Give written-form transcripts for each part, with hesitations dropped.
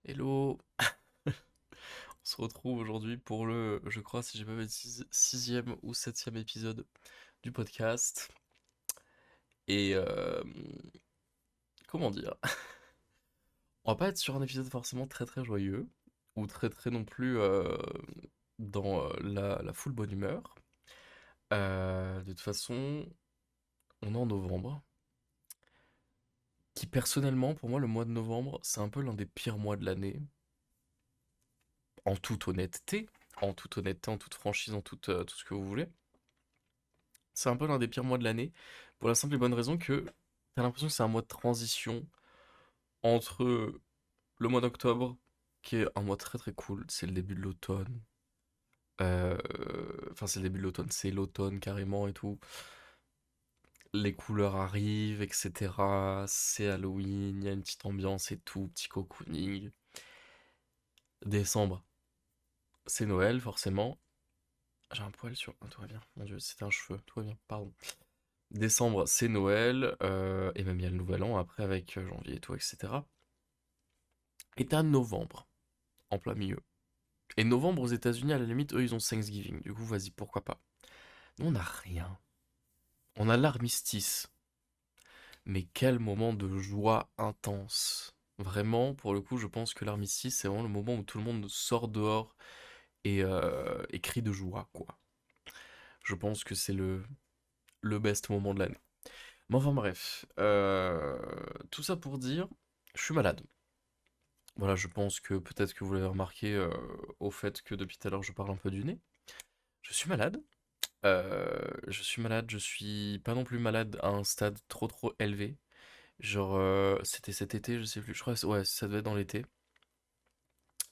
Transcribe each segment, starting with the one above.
Hello, on se retrouve aujourd'hui pour le, je crois, si j'ai pas de bêtises, sixième ou septième épisode du podcast. Et comment dire, on va pas être sur un épisode forcément très très joyeux ou très très non plus dans la full bonne humeur. De toute façon, on est en novembre, qui personnellement pour moi le mois de novembre c'est un peu l'un des pires mois de l'année, en toute honnêteté, en toute franchise, tout ce que vous voulez. C'est un peu l'un des pires mois de l'année, pour la simple et bonne raison que t'as l'impression que c'est un mois de transition entre le mois d'octobre, qui est un mois très très cool, c'est le début de l'automne. Euh, Enfin, c'est le début de l'automne, c'est l'automne carrément et tout. Les couleurs arrivent, etc. C'est Halloween, il y a une petite ambiance et tout, petit cocooning. Décembre, c'est Noël, forcément. J'ai un poil sur. Ah, tout va bien, mon dieu, c'était un cheveu, tout va bien, pardon. Décembre, c'est Noël, et même il y a le Nouvel An après avec janvier et tout, etc. Et t'as novembre, en plein milieu. Et novembre aux États-Unis, à la limite, eux, ils ont Thanksgiving. Du coup, vas-y, pourquoi pas. Nous, on n'a rien. On a l'armistice. Mais quel moment de joie intense. Vraiment, pour le coup, je pense que l'armistice, c'est vraiment le moment où tout le monde sort dehors et crie de joie, quoi. Je pense que c'est le best moment de l'année. Mais enfin bref, tout ça pour dire, je suis malade. Voilà, je pense que peut-être que vous l'avez remarqué au fait que depuis tout à l'heure je parle un peu du nez. Je suis malade. Je suis pas non plus malade à un stade trop trop élevé. Genre, c'était cet été, je sais plus, je crois, ouais, ça devait être dans l'été.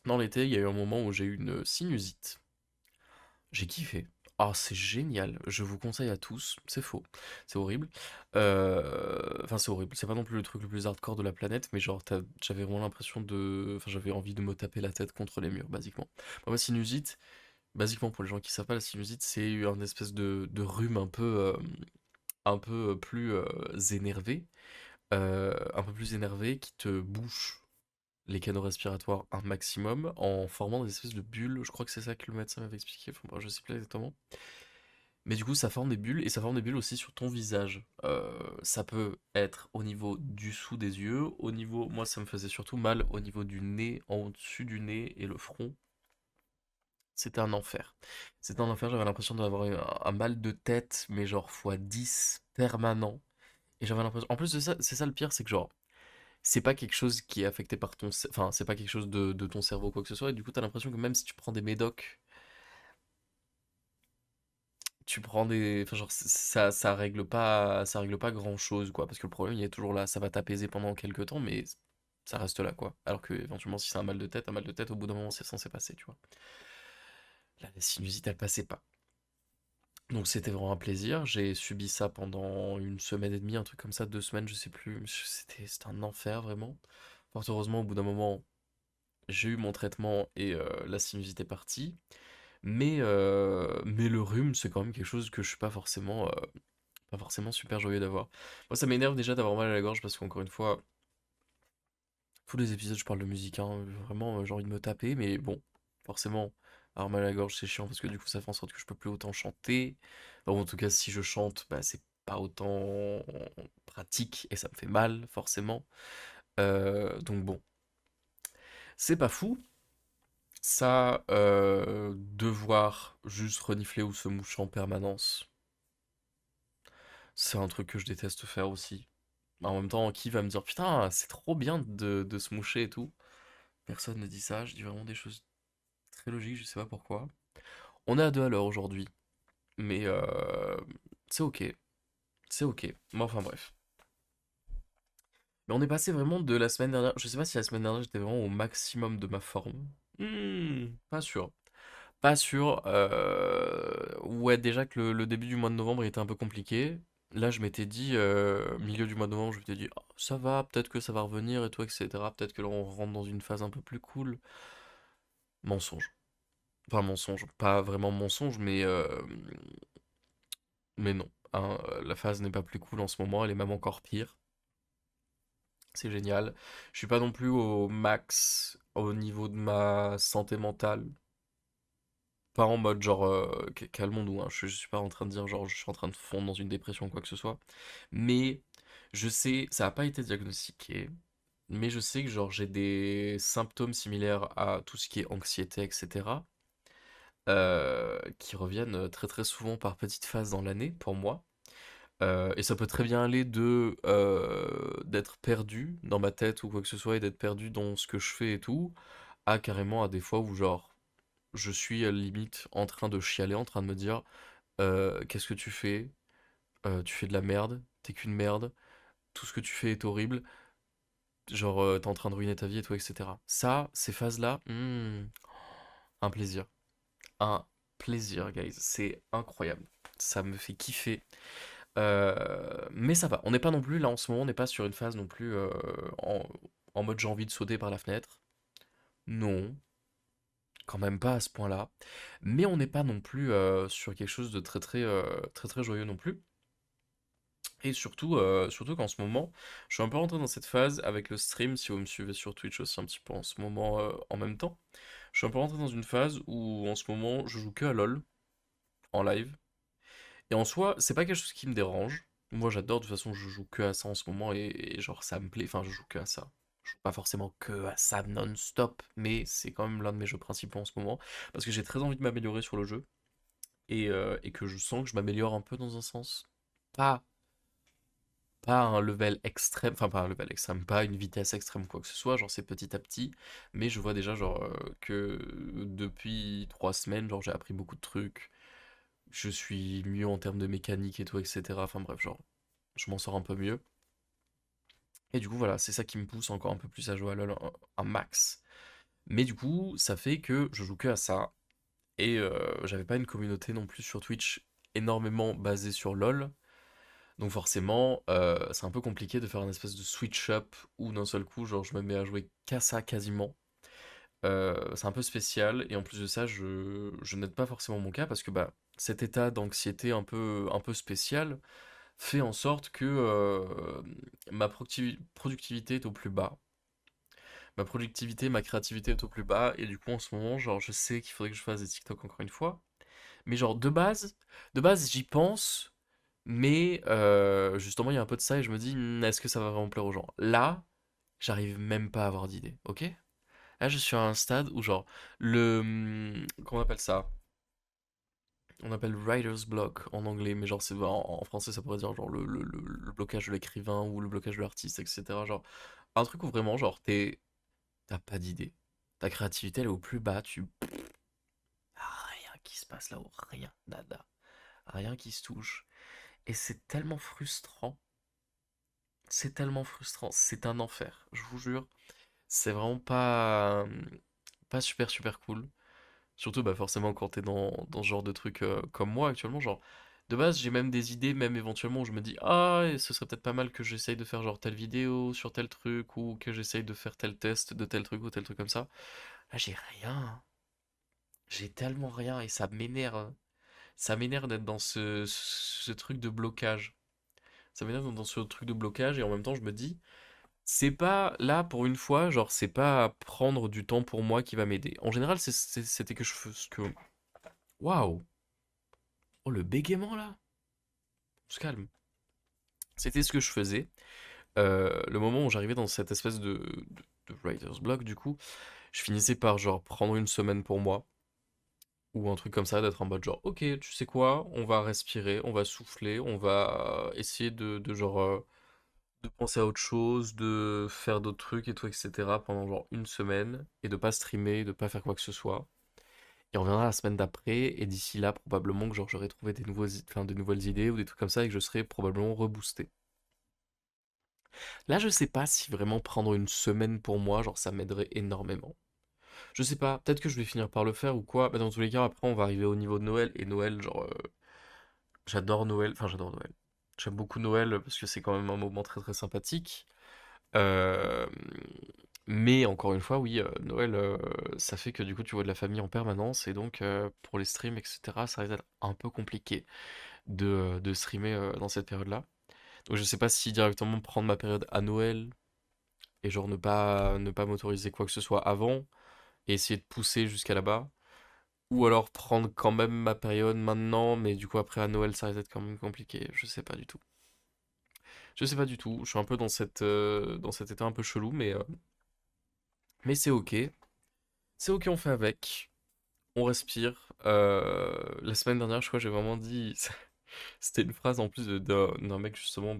Dans l'été, il y a eu un moment où j'ai eu une sinusite. J'ai kiffé. Ah, c'est génial. Je vous conseille à tous. C'est faux. C'est horrible. Enfin, c'est horrible. C'est pas non plus le truc le plus hardcore de la planète, mais genre, j'avais vraiment l'impression de. Enfin, j'avais envie de me taper la tête contre les murs, basiquement. Moi, sinusite, basiquement, pour les gens qui savent pas, la sinusite, c'est un espèce de rhume un peu plus énervé. Un peu plus énervé qui te bouche les canaux respiratoires un maximum en formant des espèces de bulles. Je crois que c'est ça que le médecin m'avait expliqué. Enfin, bref, je sais plus exactement. Mais du coup, ça forme des bulles et ça forme des bulles aussi sur ton visage. Ça peut être au niveau du dessous des yeux, au niveau, moi ça me faisait surtout mal au niveau du nez, en dessus du nez et le front. C'était un enfer. C'était un enfer, j'avais l'impression d'avoir un mal de tête, mais genre fois 10 permanent. Et j'avais l'impression. En plus de ça, c'est ça le pire, c'est que genre, c'est pas quelque chose qui est affecté par ton. Enfin, c'est pas quelque chose de ton cerveau ou quoi que ce soit. Et du coup, t'as l'impression que même si tu prends des médocs, tu prends des. Enfin, genre, ça règle pas grand-chose, quoi. Parce que le problème, il est toujours là. Ça va t'apaiser pendant quelques temps, mais ça reste là, quoi. Alors que, éventuellement, si c'est un mal de tête, au bout d'un moment, c'est censé passer, tu vois. Là, la sinusite, elle passait pas. Donc, c'était vraiment un plaisir. J'ai subi ça pendant une semaine et demie, un truc comme ça, 2 semaines, je sais plus. C'était un enfer, vraiment. Fort heureusement, au bout d'un moment, j'ai eu mon traitement et la sinusite est partie. Mais le rhume, c'est quand même quelque chose que je suis pas forcément super joyeux d'avoir. Moi, ça m'énerve déjà d'avoir mal à la gorge parce qu'encore une fois, tous les épisodes, je parle de musique, hein, vraiment, j'ai envie de me taper, mais bon, forcément, avoir mal à la gorge, c'est chiant parce que du coup, ça fait en sorte que je peux plus autant chanter. Enfin, en tout cas, si je chante, bah, c'est pas autant pratique et ça me fait mal, forcément. Donc bon, c'est pas fou. Ça, devoir juste renifler ou se moucher en permanence, c'est un truc que je déteste faire aussi. En même temps, qui va me dire putain, c'est trop bien de se moucher et tout? Personne ne dit ça, je dis vraiment des choses très logiques, je sais pas pourquoi. On est à 2 à l'heure aujourd'hui, mais c'est ok, c'est ok. Mais enfin bref. Mais on est passé vraiment de la semaine dernière, je sais pas si la semaine dernière j'étais vraiment au maximum de ma forme. Pas sûr. Pas sûr. Ouais, déjà que le début du mois de novembre était un peu compliqué. Là, je m'étais dit, milieu du mois de novembre, je m'étais dit, oh, ça va, peut-être que ça va revenir et tout, etc. Peut-être que là, on rentre dans une phase un peu plus cool. Mensonge. Enfin, mensonge. Pas vraiment mensonge, mais non. Hein, la phase n'est pas plus cool en ce moment, elle est même encore pire. C'est génial. Je suis pas non plus au max au niveau de ma santé mentale. Pas en mode genre calmons-nous, hein. Je suis pas en train de dire genre je suis en train de fondre dans une dépression ou quoi que ce soit. Mais je sais, ça n'a pas été diagnostiqué, mais je sais que genre j'ai des symptômes similaires à tout ce qui est anxiété, etc. Qui reviennent très très souvent par petites phases dans l'année pour moi. Et ça peut très bien aller de d'être perdu dans ma tête ou quoi que ce soit et d'être perdu dans ce que je fais et tout, à carrément à des fois où genre je suis limite en train de chialer, en train de me dire qu'est-ce que tu fais? Tu fais de la merde, t'es qu'une merde, tout ce que tu fais est horrible, genre t'es en train de ruiner ta vie et tout, etc. Ça, ces phases-là, un plaisir. Un plaisir, guys. C'est incroyable. Ça me fait kiffer. Mais ça va. On n'est pas non plus, là en ce moment, on n'est pas sur une phase non plus en, en mode j'ai envie de sauter par la fenêtre. Non, quand même pas à ce point-là. Mais on n'est pas non plus sur quelque chose de très très très très joyeux non plus. Et surtout, surtout qu'en ce moment, je suis un peu rentré dans cette phase avec le stream, si vous me suivez sur Twitch aussi un petit peu en ce moment en même temps. Je suis un peu rentré dans une phase où en ce moment je joue que à LoL en live. Et en soi, c'est pas quelque chose qui me dérange. Moi j'adore, de toute façon je joue que à ça en ce moment et genre ça me plaît, enfin je joue que à ça. Je joue pas forcément que à ça non-stop, mais c'est quand même l'un de mes jeux principaux en ce moment. Parce que j'ai très envie de m'améliorer sur le jeu et que je sens que je m'améliore un peu dans un sens. Pas pas un level extrême, enfin pas un level extrême, pas une vitesse extrême quoi que ce soit, genre c'est petit à petit, mais je vois déjà genre que depuis 3 semaines, genre j'ai appris beaucoup de trucs, je suis mieux en termes de mécanique et tout, etc. Enfin bref, genre je m'en sors un peu mieux. Et du coup voilà, c'est ça qui me pousse encore un peu plus à jouer à LoL un max. Mais du coup, ça fait que je joue que à ça, et j'avais pas une communauté non plus sur Twitch énormément basée sur LoL. Donc forcément, c'est un peu compliqué de faire un espèce de switch up où d'un seul coup, genre je me mets à jouer qu'à ça quasiment. C'est un peu spécial et en plus de ça, je n'aide pas forcément mon cas parce que bah cet état d'anxiété un peu spécial fait en sorte que ma productivité est au plus bas. Ma productivité, ma créativité est au plus bas et du coup en ce moment, genre je sais qu'il faudrait que je fasse des TikTok encore une fois. Mais genre de base j'y pense, mais justement il y a un peu de ça et je me dis: Est-ce que ça va vraiment plaire aux gens?» Là, j'arrive même pas à avoir d'idée, OK? Là, je suis à un stade où genre comment on appelle ça? On appelle writer's block en anglais, mais genre c'est en français ça pourrait dire genre le blocage de l'écrivain ou le blocage de l'artiste, etc. Genre un truc où vraiment genre t'as pas d'idée. Ta créativité elle est au plus bas, tu rien qui se passe là-haut, rien, nada, rien qui se touche. Et c'est tellement frustrant. C'est tellement frustrant. C'est un enfer. Je vous jure. C'est vraiment pas, pas super super cool. Surtout bah forcément quand t'es dans ce genre de truc comme moi actuellement. Genre, de base j'ai même des idées, même éventuellement où je me dis ah et ce serait peut-être pas mal que j'essaye de faire genre telle vidéo sur tel truc ou que j'essaye de faire tel test de tel truc ou tel truc comme ça. Là j'ai rien. J'ai tellement rien et ça m'énerve. Ça m'énerve d'être dans ce truc de blocage. Ça m'énerve d'être dans ce truc de blocage et en même temps je me dis c'est pas là pour une fois, genre c'est pas prendre du temps pour moi qui va m'aider. En général, c'était que je fais ce que. Waouh! Oh le bégaiement là! On se calme. C'était ce que je faisais. Le moment où j'arrivais dans cette espèce de writer's block, du coup, je finissais par genre prendre une semaine pour moi. Ou un truc comme ça, d'être en mode genre, ok, tu sais quoi, on va respirer, on va souffler, on va essayer de genre de penser à autre chose, de faire d'autres trucs et tout, etc. pendant genre une semaine et de pas streamer, de pas faire quoi que ce soit. Et on reviendra la semaine d'après et d'ici là, probablement que genre j'aurai trouvé des enfin, de nouvelles idées ou des trucs comme ça et que je serai probablement reboosté. Là, je sais pas si vraiment prendre une semaine pour moi, genre ça m'aiderait énormément. Je sais pas, peut-être que je vais finir par le faire ou quoi. Bah, dans tous les cas, après on va arriver au niveau de Noël et Noël, genre j'adore Noël, enfin j'adore Noël. J'aime beaucoup Noël parce que c'est quand même un moment très très sympathique. Euh, Mais encore une fois, oui, Noël, ça fait que du coup tu vois de la famille en permanence et donc pour les streams, etc., ça risque d'être un peu compliqué de streamer dans cette période-là. Donc je sais pas si directement prendre ma période à Noël et genre ne pas m'autoriser quoi que ce soit avant, et essayer de pousser jusqu'à là-bas. Ou alors prendre quand même ma période maintenant, mais du coup après à Noël ça risque d'être quand même compliqué, je sais pas du tout. Je sais pas du tout, je suis un peu dans cet état un peu chelou, mais c'est ok. C'est ok, on fait avec, on respire. La semaine dernière, je crois, j'ai vraiment dit, c'était une phrase en plus d'un mec justement,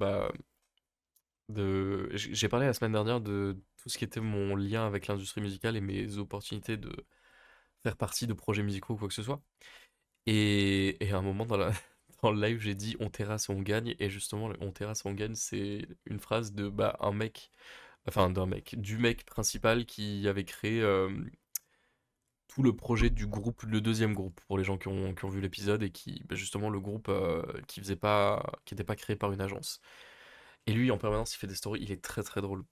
j'ai parlé la semaine dernière de tout ce qui était mon lien avec l'industrie musicale et mes opportunités de faire partie de projets musicaux ou quoi que ce soit. Et à un moment dans le live, j'ai dit on terrasse, on gagne. Et justement, le on terrasse, on gagne, c'est une phrase de un mec, enfin du mec principal qui avait créé tout le projet du groupe, le deuxième groupe, pour les gens qui ont vu l'épisode et qui, justement, le groupe qui n'était pas créé par une agence. Et lui, en permanence, il fait des stories, il est très très drôle.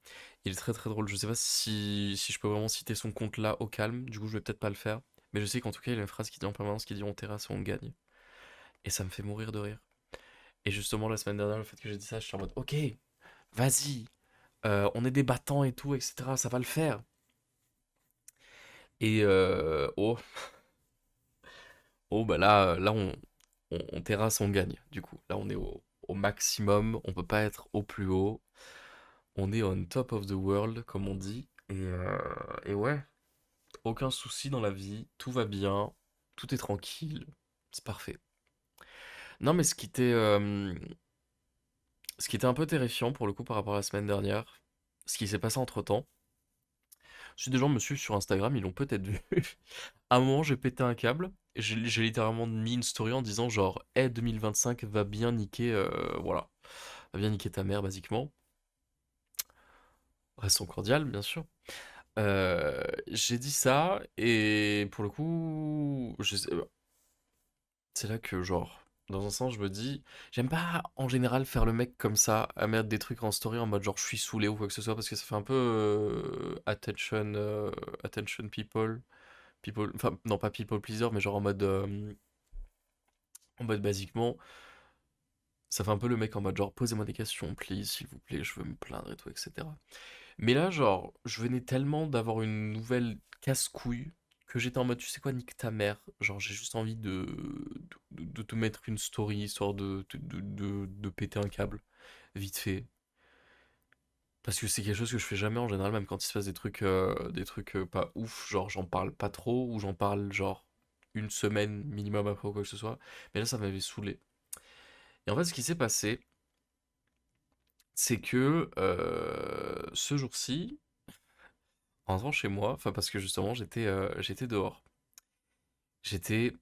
Il est très très drôle. Je sais pas si je peux vraiment citer son compte là au calme, du coup, je vais peut-être pas le faire. Mais je sais qu'en tout cas, il a une phrase qui dit en permanence qui dit on terrasse, on gagne. Et ça me fait mourir de rire. Et justement, la semaine dernière, le fait que j'ai dit ça, je suis en mode, ok, vas-y, on est des battants et tout, etc., ça va le faire. Et bah là on terrasse, on gagne, du coup. Là, on est au maximum, on peut pas être au plus haut. On est on top of the world, comme on dit. Et ouais, aucun souci dans la vie, tout va bien, tout est tranquille, c'est parfait. Non, mais ce qui était un peu terrifiant pour le coup par rapport à la semaine dernière, ce qui s'est passé entre-temps. Si des gens me suivent sur Instagram, ils l'ont peut-être vu. À un moment, j'ai pété un câble. J'ai littéralement mis une story en disant genre, hey, 2025 va bien niquer, voilà, va bien niquer ta mère, basiquement. Restons cordial, bien sûr. J'ai dit ça, et pour le coup, c'est là que, genre, dans un sens, je me dis, j'aime pas en général faire le mec comme ça, à mettre des trucs en story en mode genre je suis saoulé ou quoi que ce soit, parce que ça fait un peu attention people, enfin, non pas people pleaser, mais genre en mode basiquement, ça fait un peu le mec en mode genre posez-moi des questions, please, s'il vous plaît, je veux me plaindre et tout, etc. Mais là, genre, je venais tellement d'avoir une nouvelle casse-couille que j'étais en mode, tu sais quoi, nique ta mère. Genre, j'ai juste envie de te mettre une story histoire de péter un câble, vite fait. Parce que c'est quelque chose que je fais jamais en général, même quand il se passe des trucs pas ouf, genre j'en parle pas trop, ou j'en parle genre une semaine minimum après ou quoi que ce soit. Mais là, ça m'avait saoulé. Et en fait, ce qui s'est passé, c'est que ce jour-ci, en rentrant chez moi, enfin parce que justement j'étais dehors, j'étais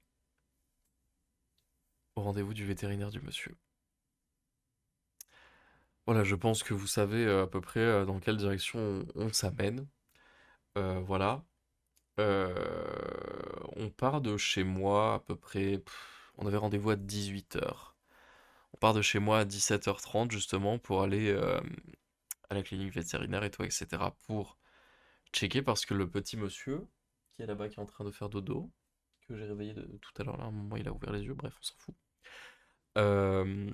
au rendez-vous du vétérinaire du monsieur. Voilà, je pense que vous savez à peu près dans quelle direction on s'amène. Voilà. Euh, on part de chez moi à peu près. On avait rendez-vous à 18h. On part de chez moi à 17h30 justement pour aller à la clinique vétérinaire et tout, etc. Pour checker parce que le petit monsieur qui est là-bas qui est en train de faire dodo, que j'ai réveillé tout à l'heure là, à un moment il a ouvert les yeux, bref, on s'en fout. Euh,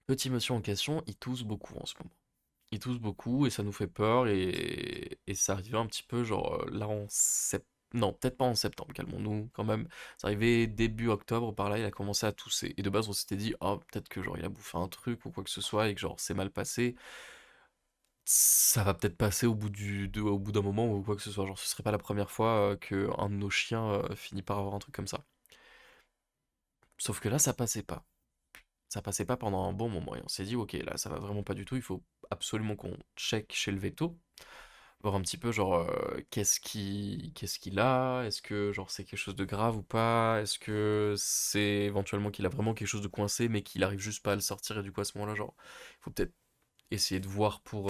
Petit monsieur en question, il tousse beaucoup en ce moment. Il tousse beaucoup et ça nous fait peur et ça arrivait un petit peu genre là en septembre. Non, peut-être pas en septembre, calmons-nous quand même. Ça arrivait début octobre, par là, il a commencé à tousser. Et de base, on s'était dit, oh, peut-être que genre il a bouffé un truc ou quoi que ce soit et que genre c'est mal passé. Ça va peut-être passer au bout d'un moment ou quoi que ce soit. Genre, ce serait pas la première fois que un de nos chiens finit par avoir un truc comme ça. Sauf que là, ça passait pas. Ça passait pas pendant un bon moment et on s'est dit, ok, là, ça va vraiment pas du tout. Il faut absolument qu'on check chez le veto. Voir un petit peu genre qu'est-ce qu'il a, est-ce que genre c'est quelque chose de grave ou pas, est-ce que c'est éventuellement qu'il a vraiment quelque chose de coincé mais qu'il arrive juste pas à le sortir et du coup à ce moment-là genre il faut peut-être essayer de voir pour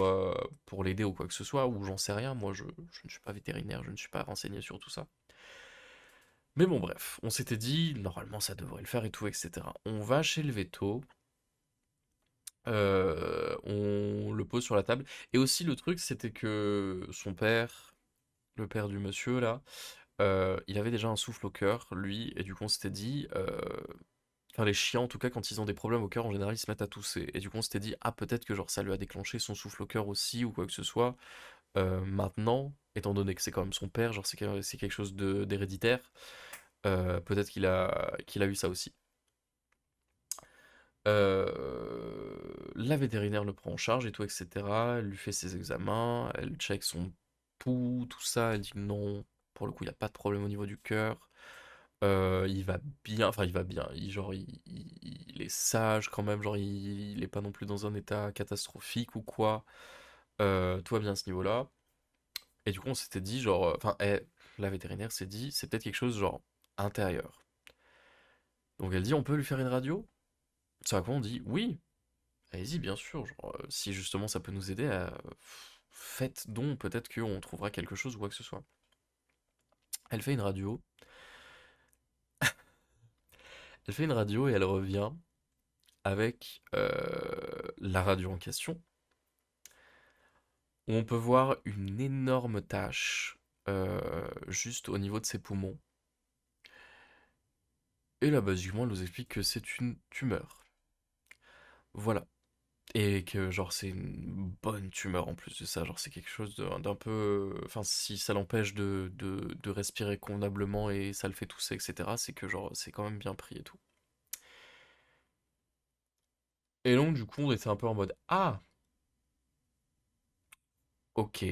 l'aider ou quoi que ce soit ou j'en sais rien, moi je ne suis pas vétérinaire, je ne suis pas renseigné sur tout ça. Mais bon bref, on s'était dit normalement ça devrait le faire et tout etc. On va chez le veto, on le pose sur la table et aussi le truc c'était que son père, le père du monsieur là, il avait déjà un souffle au cœur, lui, et du coup on s'était dit, Enfin, les chiens, en tout cas, quand ils ont des problèmes au cœur, en général, ils se mettent à tousser. Et du coup, on s'était dit, ah, peut-être que genre ça lui a déclenché son souffle au cœur aussi, ou quoi que ce soit. Maintenant, étant donné que c'est quand même son père, genre c'est quelque chose d'héréditaire, peut-être qu'il a eu ça aussi. La vétérinaire le prend en charge et tout, etc. Elle lui fait ses examens, elle check son pouls, tout ça. Elle dit que non, pour le coup, il n'y a pas de problème au niveau du cœur. Il va bien, enfin il va bien, il est sage quand même, genre il est pas non plus dans un état catastrophique ou quoi. Tout va bien à ce niveau-là. Et du coup on s'était dit genre, la vétérinaire s'est dit c'est peut-être quelque chose genre intérieur. Donc elle dit on peut lui faire une radio? C'est à quoi on dit oui, allez-y bien sûr, genre si justement ça peut nous aider faites donc, peut-être qu'on trouvera quelque chose ou quoi que ce soit. Elle fait une radio, elle fait une radio et elle revient avec la radio en question, où on peut voir une énorme tache juste au niveau de ses poumons. Et là, basiquement, elle nous explique que c'est une tumeur. Voilà. Et que, genre, c'est une bonne tumeur en plus de ça. Genre, c'est quelque chose d'un peu. Enfin, si ça l'empêche de respirer convenablement et ça le fait tousser, etc., c'est que, genre, c'est quand même bien pris et tout. Et donc, du coup, on était un peu en mode ah, ok,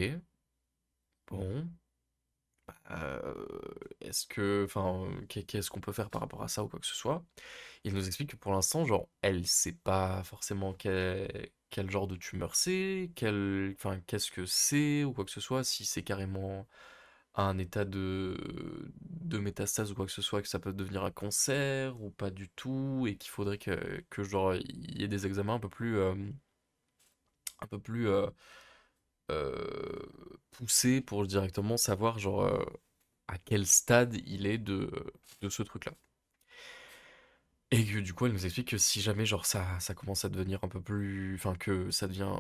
bon. Est-ce que. Enfin, qu'est-ce qu'on peut faire par rapport à ça ou quoi que ce soit? Il nous explique que pour l'instant, genre, elle sait pas forcément quel genre de tumeur c'est, enfin, qu'est-ce que c'est ou quoi que ce soit, si c'est carrément un état de métastase ou quoi que ce soit, que ça peut devenir un cancer ou pas du tout, et qu'il faudrait que genre, il y ait des examens un peu plus poussés pour directement savoir, genre, à quel stade il est de ce truc-là. Et que du coup, elle nous explique que si jamais genre ça commence à devenir un peu plus, enfin que ça devient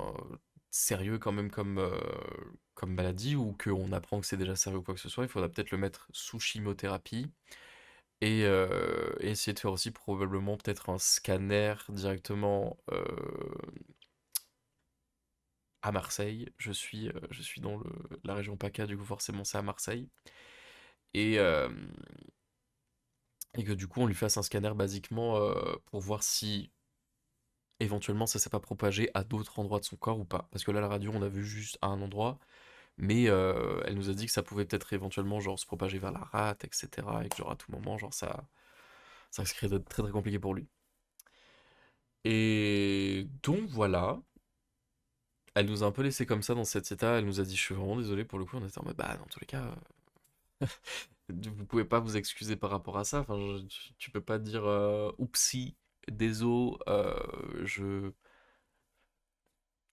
sérieux quand même comme maladie ou qu'on apprend que c'est déjà sérieux ou quoi que ce soit, il faudra peut-être le mettre sous chimiothérapie et essayer de faire aussi probablement peut-être un scanner directement à Marseille. Je suis dans la région PACA, du coup forcément c'est à Marseille. Et, euh, et que du coup on lui fasse un scanner basiquement pour voir si éventuellement ça s'est pas propagé à d'autres endroits de son corps ou pas. Parce que là, la radio, on a vu juste à un endroit, mais elle nous a dit que ça pouvait peut-être éventuellement genre se propager vers la rate, etc. Et que genre à tout moment, genre ça risquerait d'être très très compliqué pour lui. Et donc voilà, elle nous a un peu laissé comme ça dans cet état, elle nous a dit je suis vraiment désolé pour le coup, on était en mode bah dans tous les cas, vous pouvez pas vous excuser par rapport à ça, enfin tu peux pas dire oupsie, désolé, je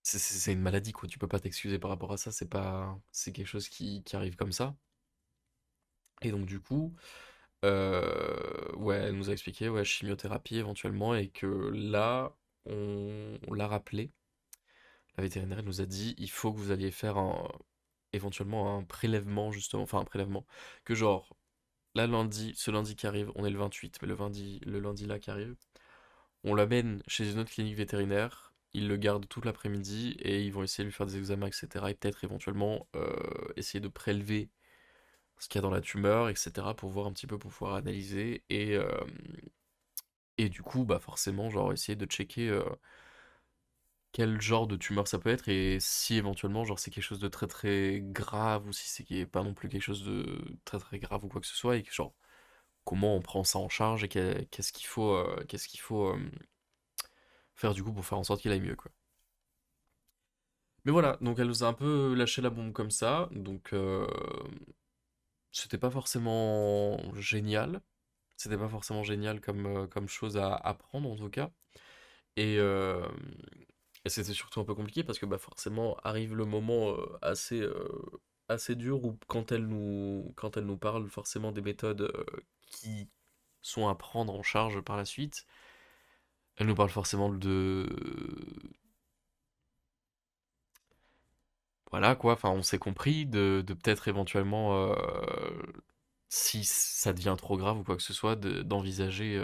c'est une maladie, quoi. Tu peux pas t'excuser par rapport à ça. C'est pas, c'est quelque chose qui arrive comme ça. Et donc, du coup, ouais, elle nous a expliqué, ouais, chimiothérapie éventuellement, et que là, on l'a rappelé. La vétérinaire elle nous a dit, il faut que vous alliez faire éventuellement un prélèvement, justement, enfin un prélèvement. Que genre, là, ce lundi qui arrive, on est le 28, mais le lundi là qui arrive, on l'amène chez une autre clinique vétérinaire, ils le gardent toute l'après-midi et ils vont essayer de lui faire des examens, etc. Et peut-être éventuellement essayer de prélever ce qu'il y a dans la tumeur, etc. pour voir un petit peu, pour pouvoir analyser. Et du coup, bah forcément, genre essayer de checker quel genre de tumeur ça peut être et si éventuellement, genre c'est quelque chose de très très grave ou si c'est pas non plus quelque chose de très très grave ou quoi que ce soit et que genre comment on prend ça en charge et qu'est-ce qu'il faut faire du coup pour faire en sorte qu'il aille mieux quoi. Mais voilà, donc elle nous a un peu lâché la bombe comme ça, donc c'était pas forcément génial. C'était pas forcément génial comme chose à apprendre en tout cas. Et, euh, et c'était surtout un peu compliqué parce que bah forcément arrive le moment assez dur où quand elle nous parle forcément des méthodes qui sont à prendre en charge par la suite, elle nous parle forcément voilà quoi, enfin on s'est compris de peut-être éventuellement si ça devient trop grave ou quoi que ce soit d'envisager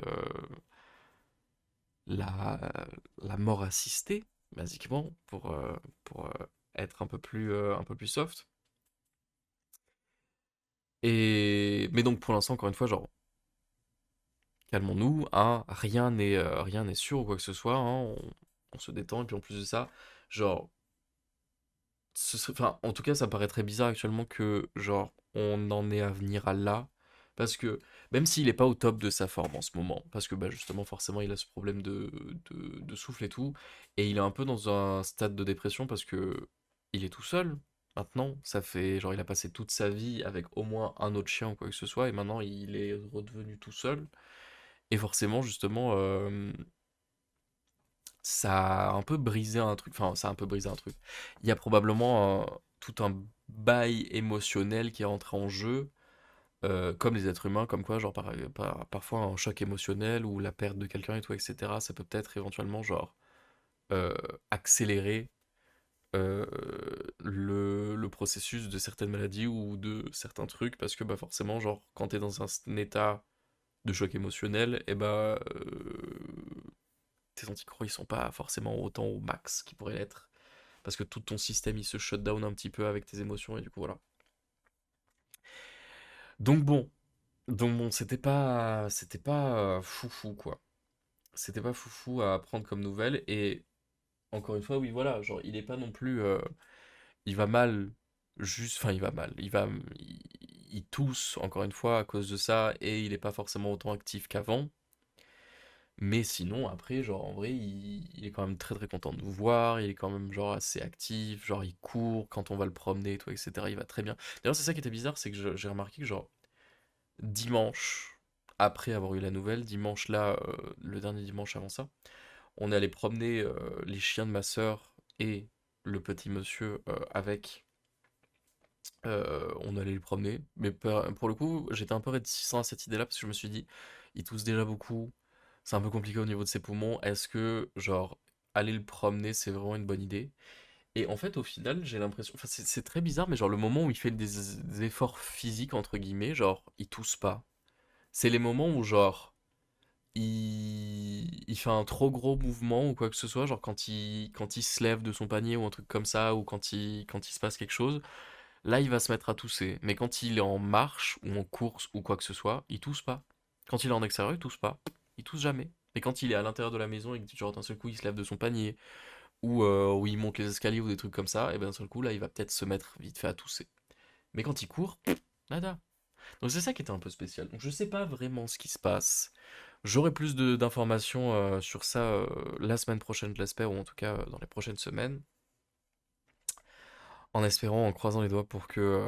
la, la mort assistée, basiquement, pour être un peu plus soft. Mais donc pour l'instant, encore une fois, genre, calmons-nous, hein, rien n'est sûr ou quoi que ce soit, hein, on se détend, et puis en plus de ça, genre, enfin, en tout cas, ça paraît très bizarre actuellement que, genre, on en est à venir à là. Parce que, même s'il est pas au top de sa forme en ce moment, parce que, bah, justement, forcément, il a ce problème de souffle et tout, et il est un peu dans un stade de dépression parce que il est tout seul. Maintenant, ça fait, genre, il a passé toute sa vie avec au moins un autre chien ou quoi que ce soit, et maintenant, il est redevenu tout seul. Et forcément, justement, ça a un peu brisé un truc. Enfin, ça a un peu brisé un truc. Il y a probablement tout un bail émotionnel qui est rentré en jeu, comme les êtres humains, comme quoi, genre, parfois, un choc émotionnel ou la perte de quelqu'un et tout, etc., ça peut peut-être éventuellement, genre, euh, accélérer euh, le processus de certaines maladies ou de certains trucs, parce que, bah, forcément, genre, quand t'es dans un état de choc émotionnel, et bah, tes anticorps ils sont pas forcément autant au max qu'ils pourraient l'être. Parce que tout ton système il se shut down un petit peu avec tes émotions et du coup voilà. Donc bon, c'était pas foufou quoi. C'était pas foufou à prendre comme nouvelle et encore une fois oui voilà, genre il est pas non plus, il va mal, juste, enfin il va mal, il tousse encore une fois à cause de ça et il est pas forcément autant actif qu'avant. Mais sinon, après, genre, en vrai, il est quand même très très content de nous voir, il est quand même, genre, assez actif, genre, il court quand on va le promener et tout, etc. Il va très bien. D'ailleurs, c'est ça qui était bizarre, c'est que j'ai remarqué que, genre, dimanche, après avoir eu la nouvelle, dimanche là, le dernier dimanche avant ça, on est allé promener les chiens de ma sœur et le petit monsieur avec. On allait le promener. Mais pour le coup, j'étais un peu réticent à cette idée-là parce que je me suis dit, il tousse déjà beaucoup, c'est un peu compliqué au niveau de ses poumons. Est-ce que, genre, aller le promener, c'est vraiment une bonne idée? Et en fait, au final, j'ai l'impression. Enfin, c'est très bizarre, mais genre, le moment où il fait des efforts physiques, entre guillemets, genre, il tousse pas. C'est les moments où, genre, il fait un trop gros mouvement ou quoi que ce soit, genre quand il se lève de son panier ou un truc comme ça, ou quand il se passe quelque chose. Là, il va se mettre à tousser. Mais quand il est en marche ou en course ou quoi que ce soit, il tousse pas. Quand il est en extérieur, il tousse pas. Il tousse jamais. Mais quand il est à l'intérieur de la maison et que genre d'un seul coup il se lève de son panier ou il monte les escaliers ou des trucs comme ça, et ben d'un seul coup là il va peut-être se mettre vite fait à tousser. Mais quand il court, nada. Donc c'est ça qui était un peu spécial. Donc je sais pas vraiment ce qui se passe. J'aurai plus d'informations sur ça la semaine prochaine, je l'espère, ou en tout cas dans les prochaines semaines. En espérant, en croisant les doigts pour que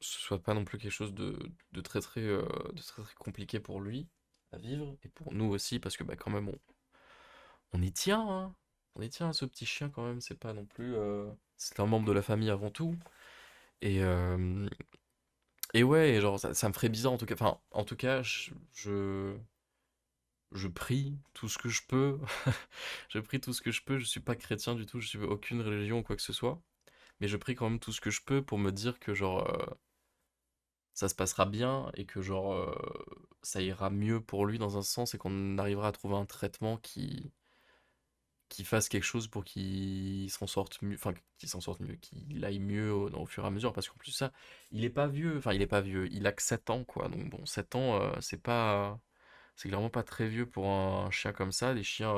ce soit pas non plus quelque chose de de très très compliqué pour lui à vivre, et pour nous aussi, parce que bah, quand même on y tient, hein. On y tient à ce petit chien quand même, c'est pas non plus... c'est un membre de la famille avant tout. Et, euh, et ouais, et genre ça me ferait bizarre en tout cas, enfin en tout cas je prie tout ce que je peux, je prie tout ce que je peux, je suis pas chrétien du tout, je suis aucune religion ou quoi que ce soit, mais je prie quand même tout ce que je peux pour me dire que genre ça se passera bien et que genre ça ira mieux pour lui dans un sens et qu'on arrivera à trouver un traitement qui fasse quelque chose pour qu'il s'en sorte mieux, enfin qu'il s'en sorte mieux, qu'il aille mieux au fur et à mesure parce qu'en plus ça, il est pas vieux, enfin il est pas vieux, il a que 7 ans quoi. Donc bon, 7 ans c'est clairement pas très vieux pour un chien comme ça, les chiens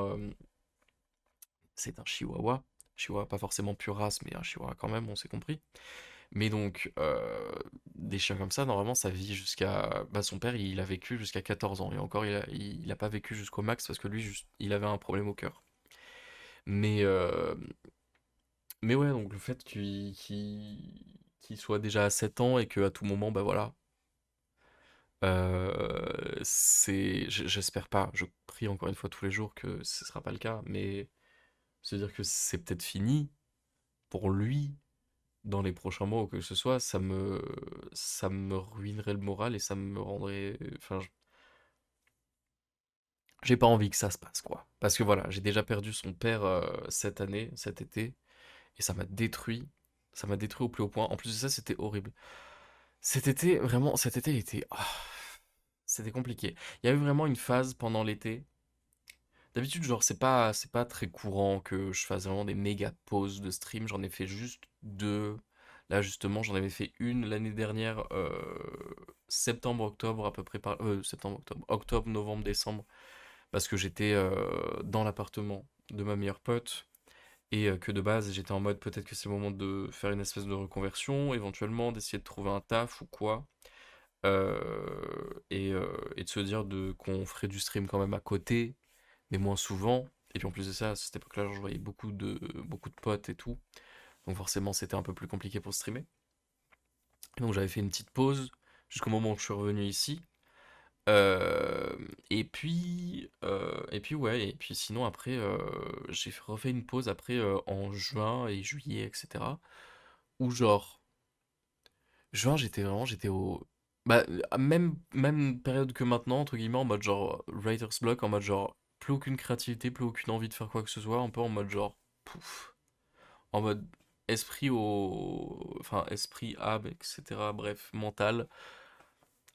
c'est un chihuahua. Chihuahua pas forcément pure race mais un chihuahua quand même, on s'est compris. Mais donc, des chiens comme ça, normalement, ça vit jusqu'à... Bah, son père, il a vécu jusqu'à 14 ans. Et encore, il a pas vécu jusqu'au max parce que lui, juste, il avait un problème au cœur. Mais, euh, mais ouais, donc le fait qu'il soit déjà à 7 ans et qu'à tout moment, bah voilà, j'espère pas, je prie encore une fois tous les jours que ce sera pas le cas, mais se dire que c'est peut-être fini pour lui, dans les prochains mois ou que ce soit, ça me ruinerait le moral et ça me rendrait... Enfin, j'ai pas envie que ça se passe, quoi. Parce que voilà, j'ai déjà perdu son père cette année, cet été, et ça m'a détruit. Ça m'a détruit au plus haut point. En plus de ça, c'était horrible. Cet été, vraiment, cet été, il était... c'était compliqué. Il y a eu vraiment une phase pendant l'été. D'habitude, genre, c'est pas très courant que je fasse vraiment des méga pauses de stream. J'en ai fait juste deux. Là, justement, j'en avais fait une l'année dernière, septembre, octobre, à peu près septembre, octobre, octobre, novembre, décembre, parce que j'étais dans l'appartement de ma meilleure pote et que de base, j'étais en mode peut-être que c'est le moment de faire une espèce de reconversion, éventuellement d'essayer de trouver un taf ou quoi. Et de se dire qu'on ferait du stream quand même à côté, mais moins souvent. Et puis en plus de ça, à cette époque-là, je voyais beaucoup de potes et tout. Donc forcément, c'était un peu plus compliqué pour streamer. Donc j'avais fait une petite pause jusqu'au moment où je suis revenu ici. Euh, et puis ouais, et puis sinon après, refait une pause après en juin et juillet, etc. Où genre, juin, j'étais au. Bah, même période que maintenant, entre guillemets, en mode genre writer's block, en mode genre plus aucune créativité, plus aucune envie de faire quoi que ce soit, un peu en mode genre pouf, en mode enfin esprit, âme, etc. Bref, mental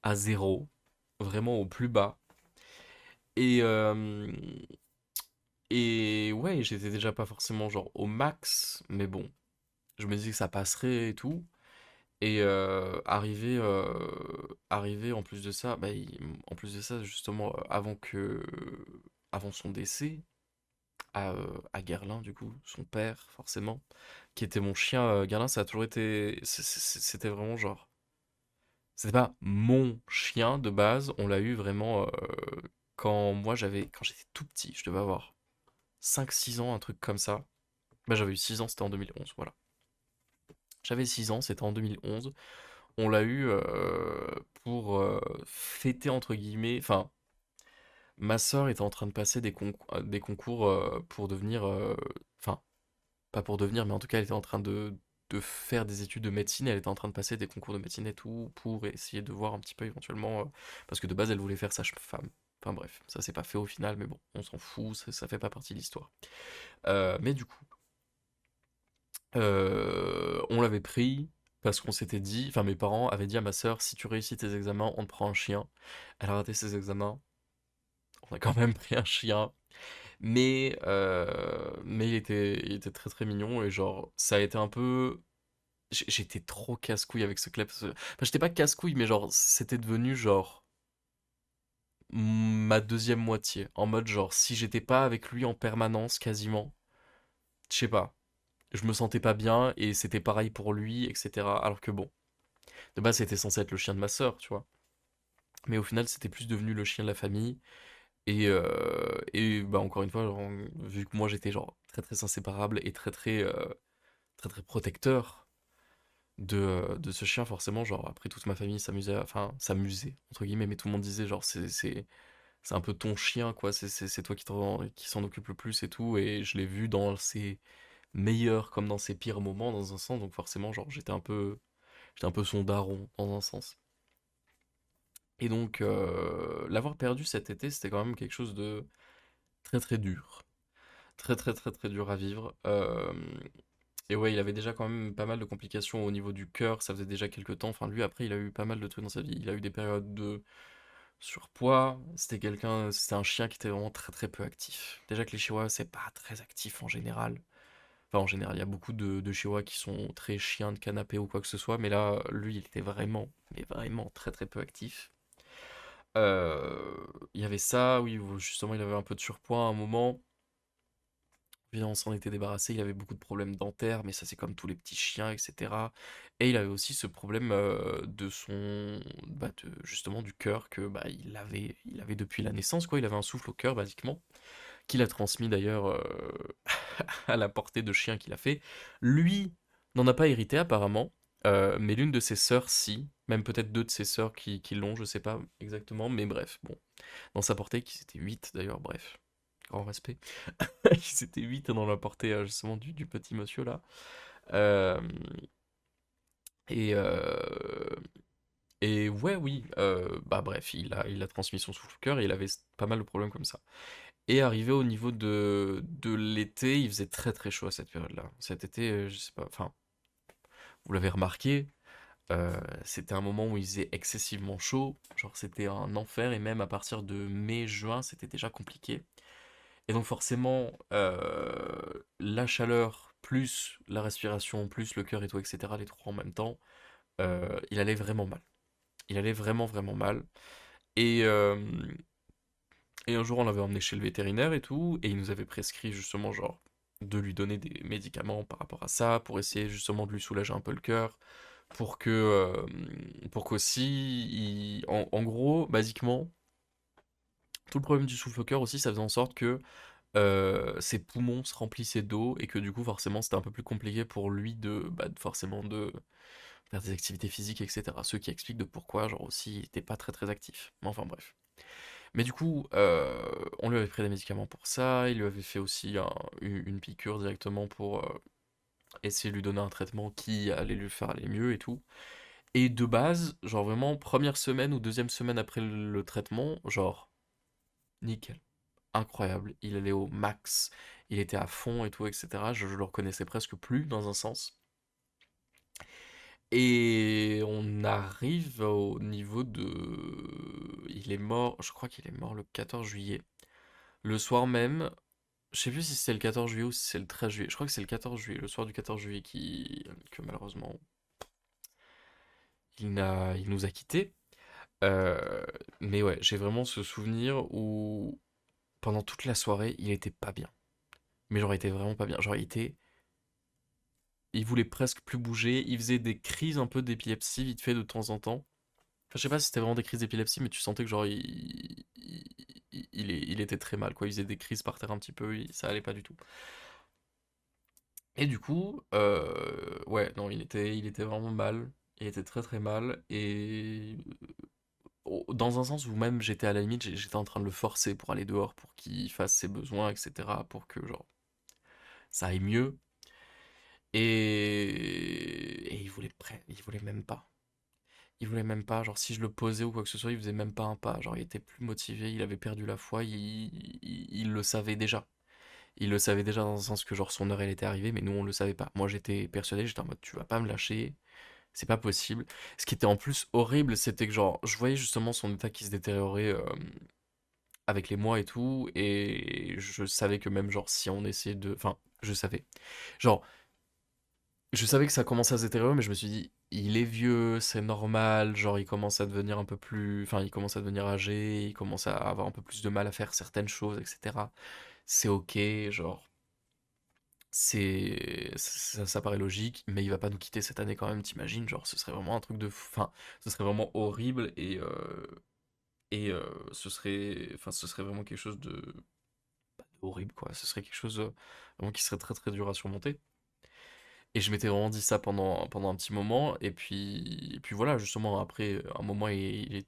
à zéro, vraiment au plus bas. Et, et ouais, j'étais déjà pas forcément genre au max, mais bon, je me disais que ça passerait et tout. Et arrivé en plus de ça, bah, en plus de ça, justement, avant son décès, à Guerlain, du coup, son père, forcément, qui était mon chien, Guerlain, ça a toujours été, c'était vraiment genre, c'était pas mon chien de base, on l'a eu vraiment quand j'étais tout petit, je devais avoir 5 6 ans, un truc comme ça. Bah, j'avais eu 6 ans, c'était en 2011, voilà. J'avais 6 ans, c'était en 2011. On l'a eu pour fêter entre guillemets. Enfin, ma sœur était en train de passer des concours pour devenir. Enfin, pas pour devenir, mais en tout cas, elle était en train de faire des études de médecine. Elle était en train de passer des concours de médecine et tout pour essayer de voir un petit peu éventuellement. Parce que de base, elle voulait faire sage-femme. Enfin bref, ça s'est pas fait au final, mais bon, on s'en fout, ça fait pas partie de l'histoire. Mais du coup, on l'avait pris parce qu'on s'était dit, enfin mes parents avaient dit à ma sœur, si tu réussis tes examens, on te prend un chien. Elle a raté ses examens, on a quand même pris un chien, mais il était très très mignon et genre ça a été un peu, j'étais trop casse-couille avec ce club. Enfin, j'étais pas casse-couille, mais genre c'était devenu genre ma deuxième moitié, en mode genre si j'étais pas avec lui en permanence quasiment, je sais pas. Je me sentais pas bien et c'était pareil pour lui, etc. Alors que bon, de base, c'était censé être le chien de ma sœur, tu vois. Mais au final, c'était plus devenu le chien de la famille. Et bah, encore une fois, genre, vu que moi j'étais genre très très inséparable et très très protecteur de ce chien, forcément, genre après toute ma famille s'amusait, enfin s'amusait, entre guillemets, mais tout le monde disait genre c'est un peu ton chien, quoi, c'est toi qui s'en occupe le plus et tout. Et je l'ai vu dans ses meilleurs comme dans ses pires moments, dans un sens, donc forcément, genre j'étais un peu son daron, dans un sens. Et donc, l'avoir perdu cet été, c'était quand même quelque chose de très très dur. Très très très très dur à vivre. Et ouais, il avait déjà quand même pas mal de complications au niveau du cœur, ça faisait déjà quelques temps. Enfin, lui, après, il a eu pas mal de trucs dans sa vie. Il a eu des périodes de surpoids. C'était un chien qui était vraiment très très peu actif. Déjà que les chihuahuas, c'est pas très actif en général. Enfin, en général, il y a beaucoup de chihuahuas qui sont très chiens de canapé ou quoi que ce soit, mais là, lui, il était vraiment, mais vraiment très très peu actif. Il y avait ça, oui, où justement il avait un peu de surpoids à un moment. Puis on s'en était débarrassé, il avait beaucoup de problèmes dentaires, mais ça c'est comme tous les petits chiens, etc. Et il avait aussi ce problème justement du cœur que bah, il avait depuis la naissance, quoi. Il avait un souffle au cœur, basiquement, qu'il a transmis d'ailleurs à la portée de chien qu'il a fait. Lui n'en a pas hérité apparemment, mais l'une de ses sœurs, si. Même peut-être deux de ses sœurs qui l'ont, je sais pas exactement, mais bref, bon. Dans sa portée, qui c'était 8 d'ailleurs, bref. Grand respect. C'était 8 dans la portée justement du petit monsieur là. Euh, et, euh, et ouais, oui, bah bref, il a transmis son souffle-cœur et il avait pas mal de problèmes comme ça. Et arrivé au niveau de l'été, il faisait très très chaud à cette période-là. Cet été, je sais pas, enfin, vous l'avez remarqué, c'était un moment où il faisait excessivement chaud. Genre, c'était un enfer et même à partir de mai-juin, c'était déjà compliqué. Et donc forcément, la chaleur, plus la respiration, plus le cœur et tout, etc., les trois en même temps, il allait vraiment mal. Il allait vraiment, vraiment mal. Et, euh, et un jour, on l'avait emmené chez le vétérinaire et tout, et il nous avait prescrit justement, genre, de lui donner des médicaments par rapport à ça, pour essayer justement de lui soulager un peu le cœur, pour que, pour qu'aussi, en gros, basiquement, tout le problème du souffle-cœur aussi, ça faisait en sorte que ses poumons se remplissaient d'eau, et que du coup, forcément, c'était un peu plus compliqué pour lui forcément de faire des activités physiques, etc. Ce qui explique de pourquoi, genre aussi, il était pas très très actif. Mais enfin bref. Mais du coup, on lui avait pris des médicaments pour ça, il lui avait fait aussi une piqûre directement pour essayer de lui donner un traitement qui allait lui faire aller mieux et tout. Et de base, genre vraiment, première semaine ou deuxième semaine après le traitement, genre, nickel. Incroyable, il allait au max, il était à fond et tout, etc. Je le reconnaissais presque plus dans un sens. Et on arrive au niveau de... Il est mort, je crois qu'il est mort le 14 juillet. Le soir même, je sais plus si c'est le 14 juillet ou si c'est le 13 juillet. Je crois que c'est le 14 juillet, le soir du 14 juillet que malheureusement il nous a quittés. Euh, mais ouais, j'ai vraiment ce souvenir où pendant toute la soirée, il était pas bien. Mais genre, il était vraiment pas bien. Genre, il voulait presque plus bouger. Il faisait des crises un peu d'épilepsie vite fait de temps en temps. Enfin, je sais pas si c'était vraiment des crises d'épilepsie, mais tu sentais que genre, il était très mal, quoi. Il faisait des crises par terre un petit peu, ça allait pas du tout. Et du coup, ouais, non, il était vraiment mal. Il était très très mal. Et dans un sens où même j'étais à la limite, j'étais en train de le forcer pour aller dehors, pour qu'il fasse ses besoins, etc. Pour que genre ça aille mieux. Et il voulait même pas. Il voulait même pas, genre si je le posais ou quoi que ce soit, il faisait même pas un pas. Genre il était plus motivé, il avait perdu la foi, il le savait déjà. Il le savait déjà dans le sens que genre son heure elle était arrivée, mais nous on le savait pas. Moi j'étais persuadé, j'étais en mode tu vas pas me lâcher, c'est pas possible. Ce qui était en plus horrible, c'était que genre je voyais justement son état qui se détériorait avec les mois et tout, et je savais que même genre si on essayait de... Enfin, je savais. Genre, je savais que ça commençait à se détériorer, mais je me suis dit, il est vieux, c'est normal, genre il commence à devenir un peu plus... Enfin, il commence à devenir âgé, il commence à avoir un peu plus de mal à faire certaines choses, etc. C'est ok, genre, ça paraît logique, mais il va pas nous quitter cette année quand même, t'imagines? Genre, ce serait vraiment un truc de fou. Enfin, ce serait vraiment horrible, ce serait vraiment quelque chose de horrible, quoi. Ce serait quelque chose vraiment qui serait très très dur à surmonter. Et je m'étais vraiment dit ça pendant un petit moment, et puis voilà, justement, après, un moment, il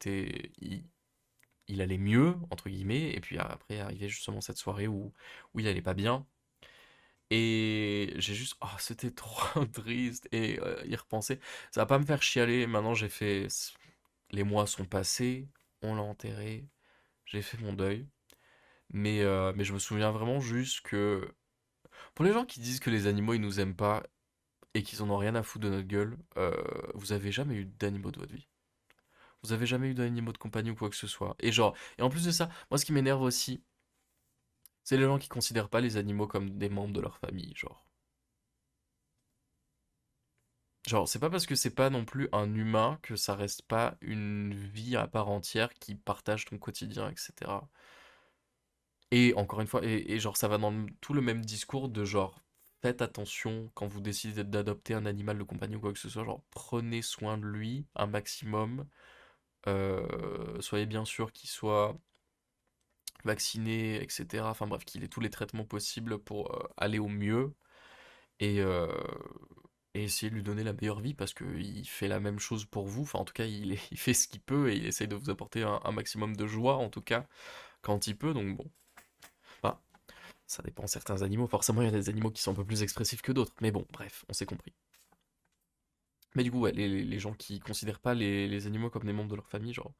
allait mieux, entre guillemets, et puis après, arrivait justement cette soirée où il allait pas bien, et j'ai juste, oh, c'était trop triste, et y repenser, ça va pas me faire chialer, maintenant les mois sont passés, on l'a enterré, j'ai fait mon deuil, mais je me souviens vraiment juste que, pour les gens qui disent que les animaux, ils nous aiment pas, et qu'ils en ont rien à foutre de notre gueule, vous avez jamais eu d'animaux de votre vie. Vous avez jamais eu d'animaux de compagnie ou quoi que ce soit. Et genre, et en plus de ça, moi ce qui m'énerve aussi, c'est les gens qui considèrent pas les animaux comme des membres de leur famille, genre. Genre, c'est pas parce que c'est pas non plus un humain que ça reste pas une vie à part entière qui partage ton quotidien, etc. Et encore une fois, et genre, ça va dans tout le même discours de genre, faites attention quand vous décidez d'adopter un animal de compagnie ou quoi que ce soit, genre, prenez soin de lui un maximum. Soyez bien sûr qu'il soit vacciné, etc. Enfin bref, qu'il ait tous les traitements possibles pour aller au mieux, et, euh, et essayer de lui donner la meilleure vie parce qu'il fait la même chose pour vous. Enfin, en tout cas, il fait ce qu'il peut et il essaye de vous apporter un maximum de joie, en tout cas, quand il peut. Donc bon, enfin, ça dépend de certains animaux. Forcément, il y a des animaux qui sont un peu plus expressifs que d'autres. Mais bon, bref, on s'est compris. Mais du coup, ouais, les gens qui considèrent pas les animaux comme des membres de leur famille, genre,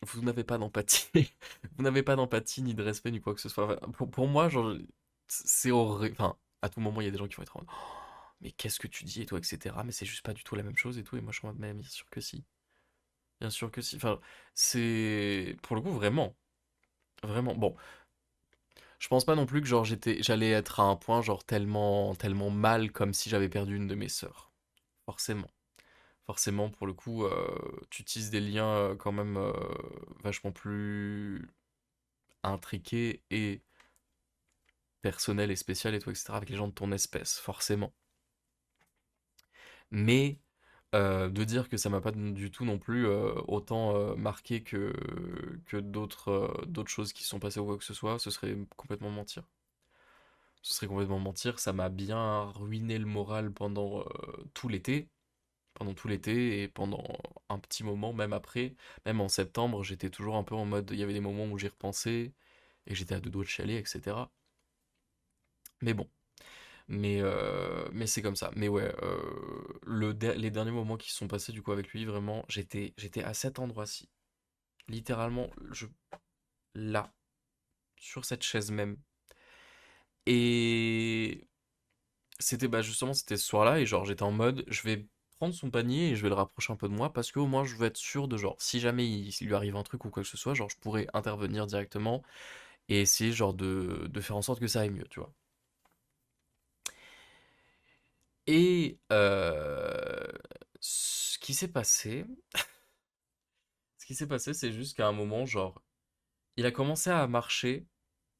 vous n'avez pas d'empathie. Vous n'avez pas d'empathie, ni de respect, ni quoi que ce soit. Enfin, pour moi, genre, c'est horrible. Enfin, à tout moment, il y a des gens qui vont être en mode, oh, mais qu'est-ce que tu dis et toi, etc. Mais c'est juste pas du tout la même chose et tout. Et moi, je suis en mode, mais bien sûr que si. Bien sûr que si. Enfin, c'est. Pour le coup, vraiment. Vraiment. Bon, je pense pas non plus que genre j'allais être à un point genre tellement mal comme si j'avais perdu une de mes sœurs. Forcément. Forcément, pour le coup, tu utilises des liens quand même vachement plus intriqués et personnels et spéciaux et tout, etc. avec les gens de ton espèce, forcément. Mais de dire que ça m'a pas du tout non plus autant marqué que d'autres choses qui se sont passées ou quoi que ce soit, ce serait complètement mentir. Ce serait complètement mentir, ça m'a bien ruiné le moral pendant tout l'été et pendant un petit moment, même après, même en septembre, j'étais toujours un peu en mode, il y avait des moments où j'y repensais et j'étais à deux doigts de chialer, etc. Mais bon, mais c'est comme ça. Mais ouais, les derniers moments qui se sont passés du coup avec lui, vraiment, j'étais à cet endroit-ci, littéralement, là, sur cette chaise même. Et c'était bah justement c'était ce soir-là et genre j'étais en mode je vais prendre son panier et je vais le rapprocher un peu de moi parce qu'au moins je veux être sûr de genre si jamais il lui arrive un truc ou quoi que ce soit, genre je pourrais intervenir directement et essayer genre de faire en sorte que ça aille mieux, tu vois. Et ce qui s'est passé, c'est juste qu'à un moment, genre, il a commencé à marcher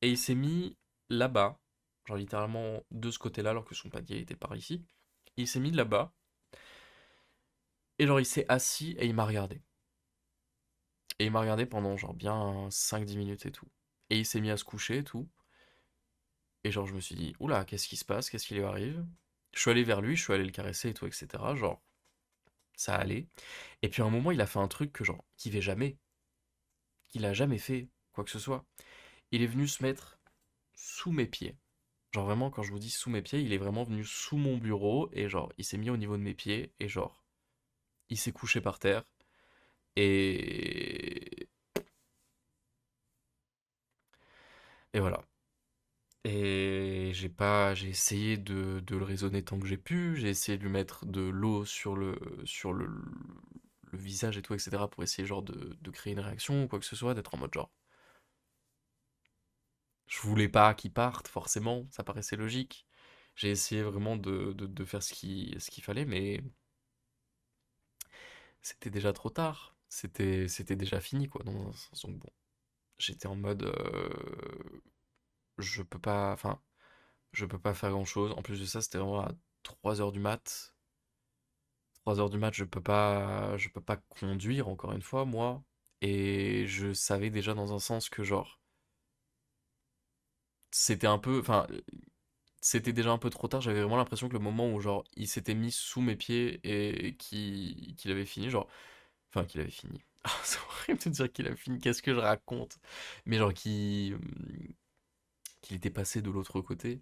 et il s'est mis là-bas, genre littéralement de ce côté-là, alors que son panier était par ici. Il s'est mis là-bas et genre il s'est assis et il m'a regardé. Et il m'a regardé pendant genre bien 5 10 minutes et tout. Et il s'est mis à se coucher et tout. Et genre je me suis dit, oula, qu'est-ce qui se passe? Qu'est-ce qui lui arrive? Je suis allé vers lui, je suis allé le caresser et tout, etc. Genre, ça allait. Et puis à un moment, il a fait un truc que genre, qu'il fait jamais, qu'il a jamais fait, quoi que ce soit. Il est venu se mettre sous mes pieds. Genre vraiment, quand je vous dis sous mes pieds, il est vraiment venu sous mon bureau et genre, il s'est mis au niveau de mes pieds et genre, il s'est couché par terre. Et... Et voilà. Et j'ai essayé de le raisonner tant que j'ai pu, j'ai essayé de lui mettre de l'eau sur le visage et tout, etc. pour essayer genre de créer une réaction ou quoi que ce soit, d'être en mode genre, je voulais pas qu'il parte, forcément, ça paraissait logique. J'ai essayé vraiment de faire ce qu'il fallait, mais c'était déjà trop tard. C'était déjà fini, quoi, dans un sens. Donc bon, j'étais en mode, je peux pas, enfin, je peux pas faire grand-chose. En plus de ça, c'était vraiment à 3 heures du mat. 3 heures du mat, je peux pas conduire, encore une fois, moi. Et je savais déjà dans un sens que, genre, c'était un peu. Enfin, c'était déjà un peu trop tard. J'avais vraiment l'impression que le moment où, genre, il s'était mis sous mes pieds et qu'il avait fini, genre. Enfin, qu'il avait fini. Ah, c'est horrible de dire qu'il a fini. Qu'est-ce que je raconte? Mais, genre, qu'il était passé de l'autre côté.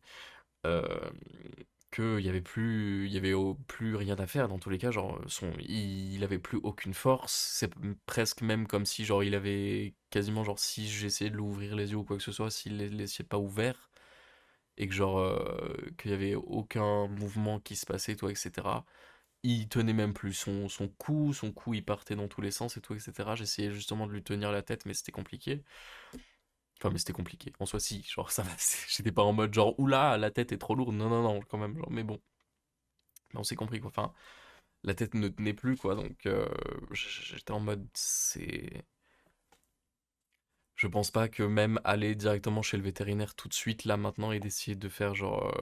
euh, Qu'il y avait plus rien à faire dans tous les cas, genre il avait plus aucune force, c'est presque même comme si genre il avait quasiment genre si j'essayais de l'ouvrir les yeux ou quoi que ce soit, s'il les laissait pas ouverts et que genre qu'il y avait aucun mouvement qui se passait, toi, etc. Il tenait même plus son cou il partait dans tous les sens et tout, etc. J'essayais justement de lui tenir la tête, mais c'était compliqué. Enfin, mais c'était compliqué. En soi, si, genre, ça va, j'étais pas en mode genre, oula, la tête est trop lourde. Non, non, non, quand même, genre, mais bon. Mais on s'est compris, quoi. Enfin, la tête ne tenait plus, quoi. Donc, j'étais en mode, Je pense pas que même aller directement chez le vétérinaire tout de suite, là, maintenant, et d'essayer de faire, genre...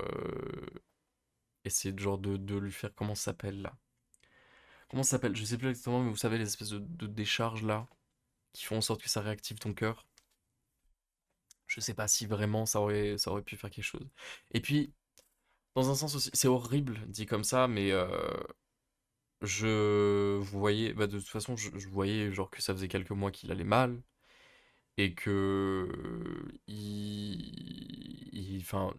essayer de, genre, de lui faire... Comment ça s'appelle, là? Comment ça s'appelle? Je sais plus exactement, mais vous savez, les espèces de décharges, là, qui font en sorte que ça réactive ton cœur. Je sais pas si vraiment ça aurait pu faire quelque chose. Et puis, dans un sens aussi, c'est horrible dit comme ça, mais je voyais, bah de toute façon, je voyais genre que ça faisait quelques mois qu'il allait mal et que enfin,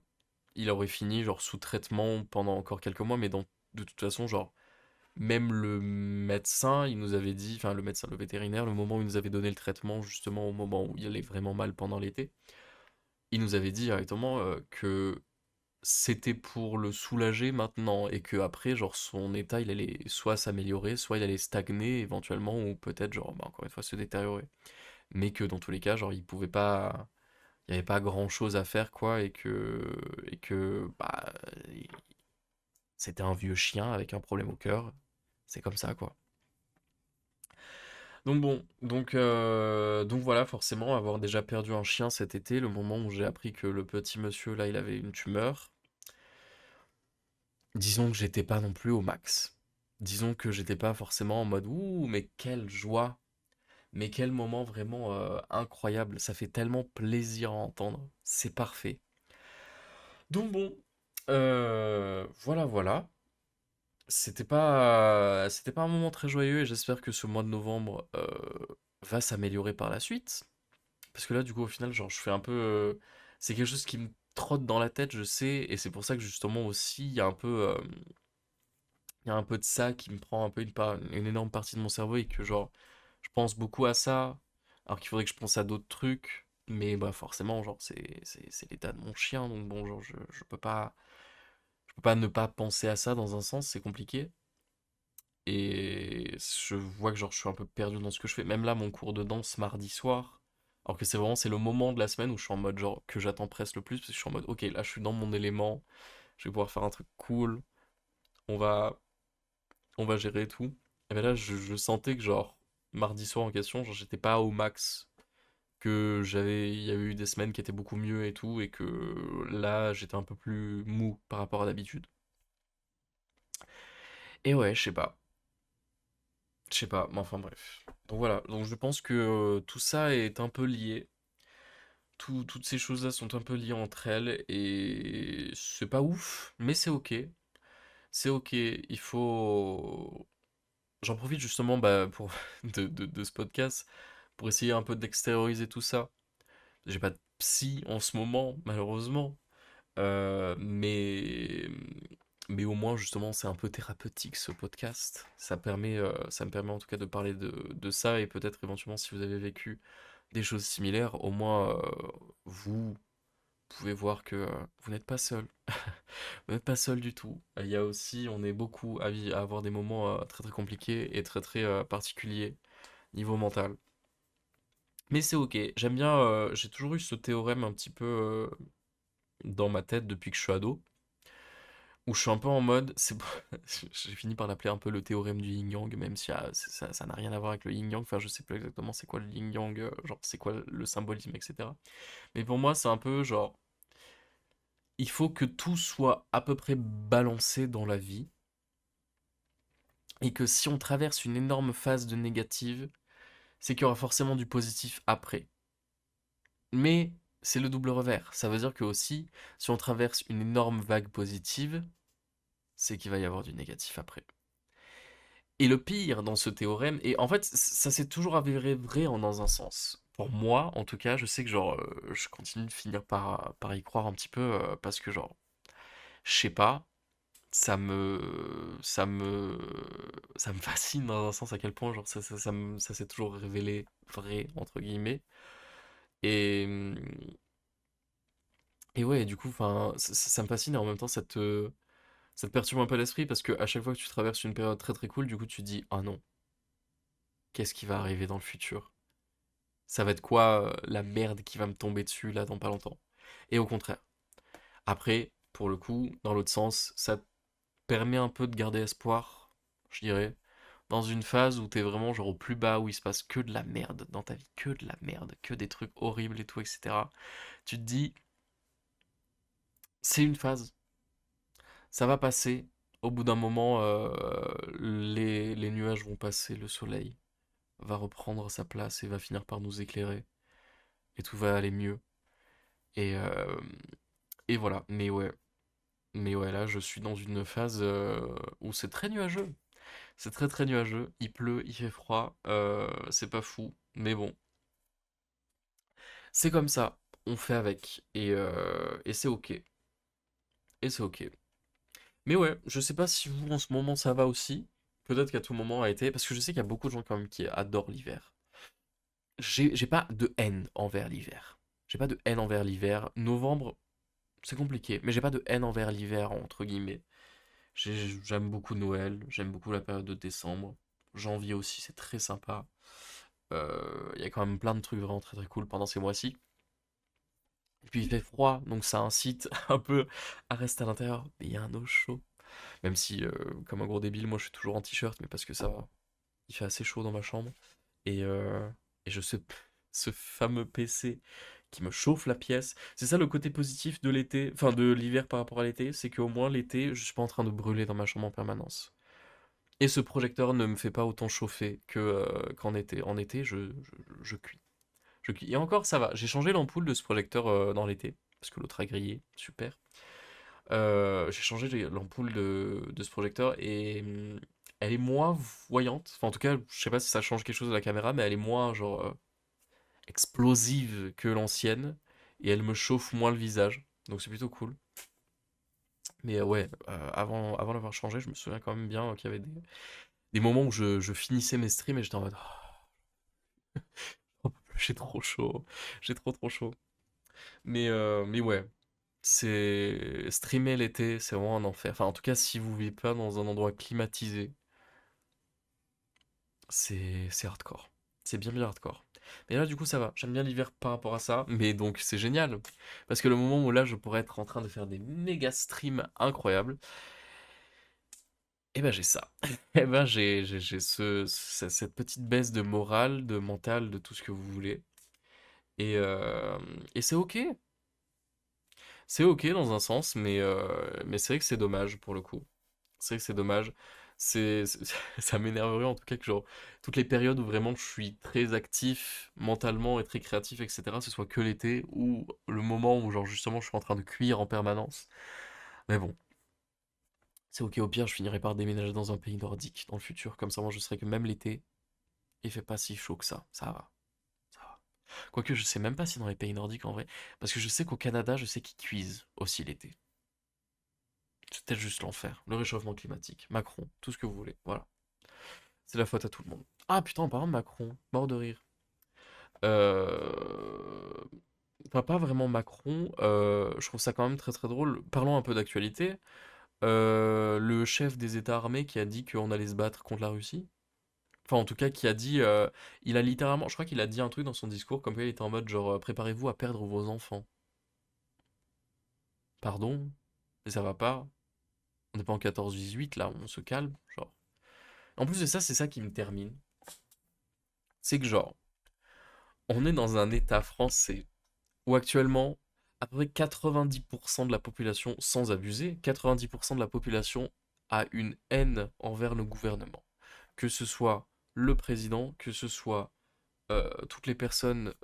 il aurait fini genre sous traitement pendant encore quelques mois, mais de toute façon, genre même le médecin, il nous avait dit, enfin le médecin, le vétérinaire, le moment où il nous avait donné le traitement, justement au moment où il allait vraiment mal pendant l'été, il nous avait dit directement que c'était pour le soulager maintenant et que après genre son état il allait soit s'améliorer soit il allait stagner éventuellement ou peut-être genre bah, encore une fois se détériorer mais que dans tous les cas, genre, il pouvait pas, il y avait pas grand-chose à faire, quoi, bah, c'était un vieux chien avec un problème au cœur. C'est comme ça, quoi. Donc bon, donc voilà, forcément, avoir déjà perdu un chien cet été, le moment où j'ai appris que le petit monsieur, là, il avait une tumeur, disons que j'étais pas non plus au max. Disons que j'étais pas forcément en mode ouh, mais quelle joie, mais quel moment vraiment incroyable. Ça fait tellement plaisir à entendre. C'est parfait. Donc bon, voilà, voilà. C'était pas un moment très joyeux et j'espère que ce mois de novembre va s'améliorer par la suite. Parce que là, du coup, au final, genre, je fais un peu. C'est quelque chose qui me trotte dans la tête, je sais, et c'est pour ça que justement aussi, il y a un peu de ça qui me prend un peu une énorme partie de mon cerveau et que genre je pense beaucoup à ça alors qu'il faudrait que je pense à d'autres trucs mais bah forcément genre c'est l'état de mon chien donc bon genre je peux pas ne pas penser à ça dans un sens, c'est compliqué et je vois que genre je suis un peu perdu dans ce que je fais, même là mon cours de danse mardi soir, alors que c'est le moment de la semaine où je suis en mode genre que j'attends presque le plus parce que je suis en mode ok là je suis dans mon élément, je vais pouvoir faire un truc cool, on va on va gérer et tout. Et ben là, je sentais que genre, mardi soir en question, genre, j'étais pas au max. Il y avait eu des semaines qui étaient beaucoup mieux et tout, et que là, j'étais un peu plus mou par rapport à d'habitude. Et ouais, je sais pas, mais enfin bref. Donc voilà, donc je pense que tout ça est un peu lié. Toutes ces choses-là sont un peu liées entre elles, et c'est pas ouf, mais c'est ok. C'est ok, il faut. J'en profite justement bah, de ce podcast pour essayer un peu d'extérioriser tout ça. J'ai pas de psy en ce moment, malheureusement, mais au moins justement c'est un peu thérapeutique ce podcast. Ça me permet en tout cas de parler de ça et peut-être éventuellement si vous avez vécu des choses similaires, au moins vous pouvez voir que vous n'êtes pas seul. Vous n'êtes pas seul du tout. Il y a aussi, on est beaucoup à avoir des moments très très compliqués et très très particuliers niveau mental. Mais c'est ok. J'aime bien. J'ai toujours eu ce théorème un petit peu dans ma tête depuis que je suis ado, où je suis un peu en mode. J'ai fini par l'appeler un peu le théorème du yin-yang, même si ça n'a rien à voir avec le yin-yang. Enfin, je sais pas exactement c'est quoi le yin-yang, genre c'est quoi le symbolisme, etc. Mais pour moi, c'est un peu genre. Il faut que tout soit à peu près balancé dans la vie et que si on traverse une énorme phase de négative, c'est qu'il y aura forcément du positif après. Mais c'est le double revers. Ça veut dire que aussi, si on traverse une énorme vague positive, c'est qu'il va y avoir du négatif après. Et le pire dans ce théorème, et en fait, ça s'est toujours avéré vrai dans un sens. Pour moi, en tout cas, je sais que genre, je continue de finir par y croire un petit peu, parce que genre, je sais pas, ça me, ça me, ça me fascine dans un sens à quel point genre ça s'est toujours révélé vrai entre guillemets. Et et ouais, du coup, enfin, ça me fascine et en même temps ça te perturbe un peu l'esprit parce que à chaque fois que tu traverses une période très très cool, du coup tu te dis ah non, qu'est-ce qui va arriver dans le futur? Ça va être quoi la merde qui va me tomber dessus là dans pas longtemps? Et au contraire. Après, pour le coup, dans l'autre sens, ça te permet un peu de garder espoir, je dirais, dans une phase où t'es vraiment genre au plus bas, où il se passe que de la merde dans ta vie, que de la merde, que des trucs horribles et tout, etc. Tu te dis, c'est une phase, ça va passer. Au bout d'un moment, les nuages vont passer, le soleil va reprendre sa place et va finir par nous éclairer. Et tout va aller mieux. Et, euh, et voilà. Mais ouais, là, je suis dans une phase où c'est très nuageux. C'est très très nuageux. Il pleut, il fait froid. C'est pas fou. Mais bon, c'est comme ça. On fait avec. Et c'est ok. Et c'est ok. Mais ouais, je sais pas si vous, en ce moment, ça va aussi. Peut-être qu'à tout moment a été. Parce que je sais qu'il y a beaucoup de gens quand même qui adorent l'hiver. J'ai pas de haine envers l'hiver. J'ai pas de haine envers l'hiver. Novembre, c'est compliqué. Mais j'ai pas de haine envers l'hiver, entre guillemets. J'aime beaucoup Noël. J'aime beaucoup la période de décembre. Janvier aussi, c'est très sympa. Il y a quand même plein de trucs vraiment très très cool pendant ces mois-ci. Et puis il fait froid, donc ça incite un peu à rester à l'intérieur. Mais il y a un eau chaud. Même si, comme un gros débile, moi je suis toujours en t-shirt, mais parce que ça va. Il fait assez chaud dans ma chambre. Et, euh, et ce fameux PC qui me chauffe la pièce. C'est ça le côté positif de l'été, enfin de l'hiver par rapport à l'été, c'est qu'au moins l'été, je suis pas en train de brûler dans ma chambre en permanence. Et ce projecteur ne me fait pas autant chauffer qu'en été. En été, je cuis. Je cuis. Et encore, ça va. J'ai changé l'ampoule de ce projecteur dans l'été, parce que l'autre a grillé. Super. J'ai changé l'ampoule de ce projecteur et elle est moins voyante. Enfin, en tout cas, je sais pas si ça change quelque chose de la caméra, mais elle est moins genre explosive que l'ancienne et elle me chauffe moins le visage. Donc c'est plutôt cool. Mais ouais, avant d'avoir changé, je me souviens quand même bien qu'il y avait des moments où je finissais mes streams et j'étais en mode oh, j'ai trop chaud, j'ai trop chaud. Mais ouais, c'est streamer l'été, c'est vraiment un enfer. Enfin, en tout cas, si vous vivez pas dans un endroit climatisé, c'est hardcore. C'est bien bien hardcore. Mais là, du coup, ça va. J'aime bien l'hiver par rapport à ça. Mais donc, c'est génial. Parce que le moment où là, je pourrais être en train de faire des méga streams incroyables, eh ben, j'ai ça. Eh ben, j'ai cette petite baisse de morale, de mental, de tout ce que vous voulez. Et c'est ok. C'est ok dans un sens, mais c'est vrai que c'est dommage pour le coup. C'est vrai que c'est dommage. Ça m'énerverait en tout cas que genre toutes les périodes où vraiment je suis très actif mentalement et très créatif, etc., ce soit que l'été ou le moment où genre justement je suis en train de cuire en permanence. Mais bon, c'est ok, au pire je finirai par déménager dans un pays nordique dans le futur, comme ça moi je serai que même l'été, il fait pas si chaud que ça va, ça va. Quoique je sais même pas si dans les pays nordiques en vrai, parce que je sais qu'au Canada je sais qu'ils cuisent aussi l'été. C'est peut-être juste l'enfer, le réchauffement climatique, Macron, tout ce que vous voulez, voilà. C'est la faute à tout le monde. Ah putain, en parlant de Macron, mort de rire. Euh... Enfin, pas vraiment Macron, je trouve ça quand même très très drôle. Parlons un peu d'actualité. Le chef des États armés qui a dit qu'on allait se battre contre la Russie. Enfin, en tout cas, qui a dit. Il a littéralement. Je crois qu'il a dit un truc dans son discours, comme quoi il était en mode genre préparez-vous à perdre vos enfants. Pardon? Mais ça va pas? On n'est pas en 14-18 là, on se calme, genre. En plus de ça, c'est ça qui me termine. C'est que genre, on est dans un État français où actuellement, à peu près 90% de la population, sans abuser, 90% de la population a une haine envers le gouvernement. Que ce soit le président, que ce soit toutes les personnes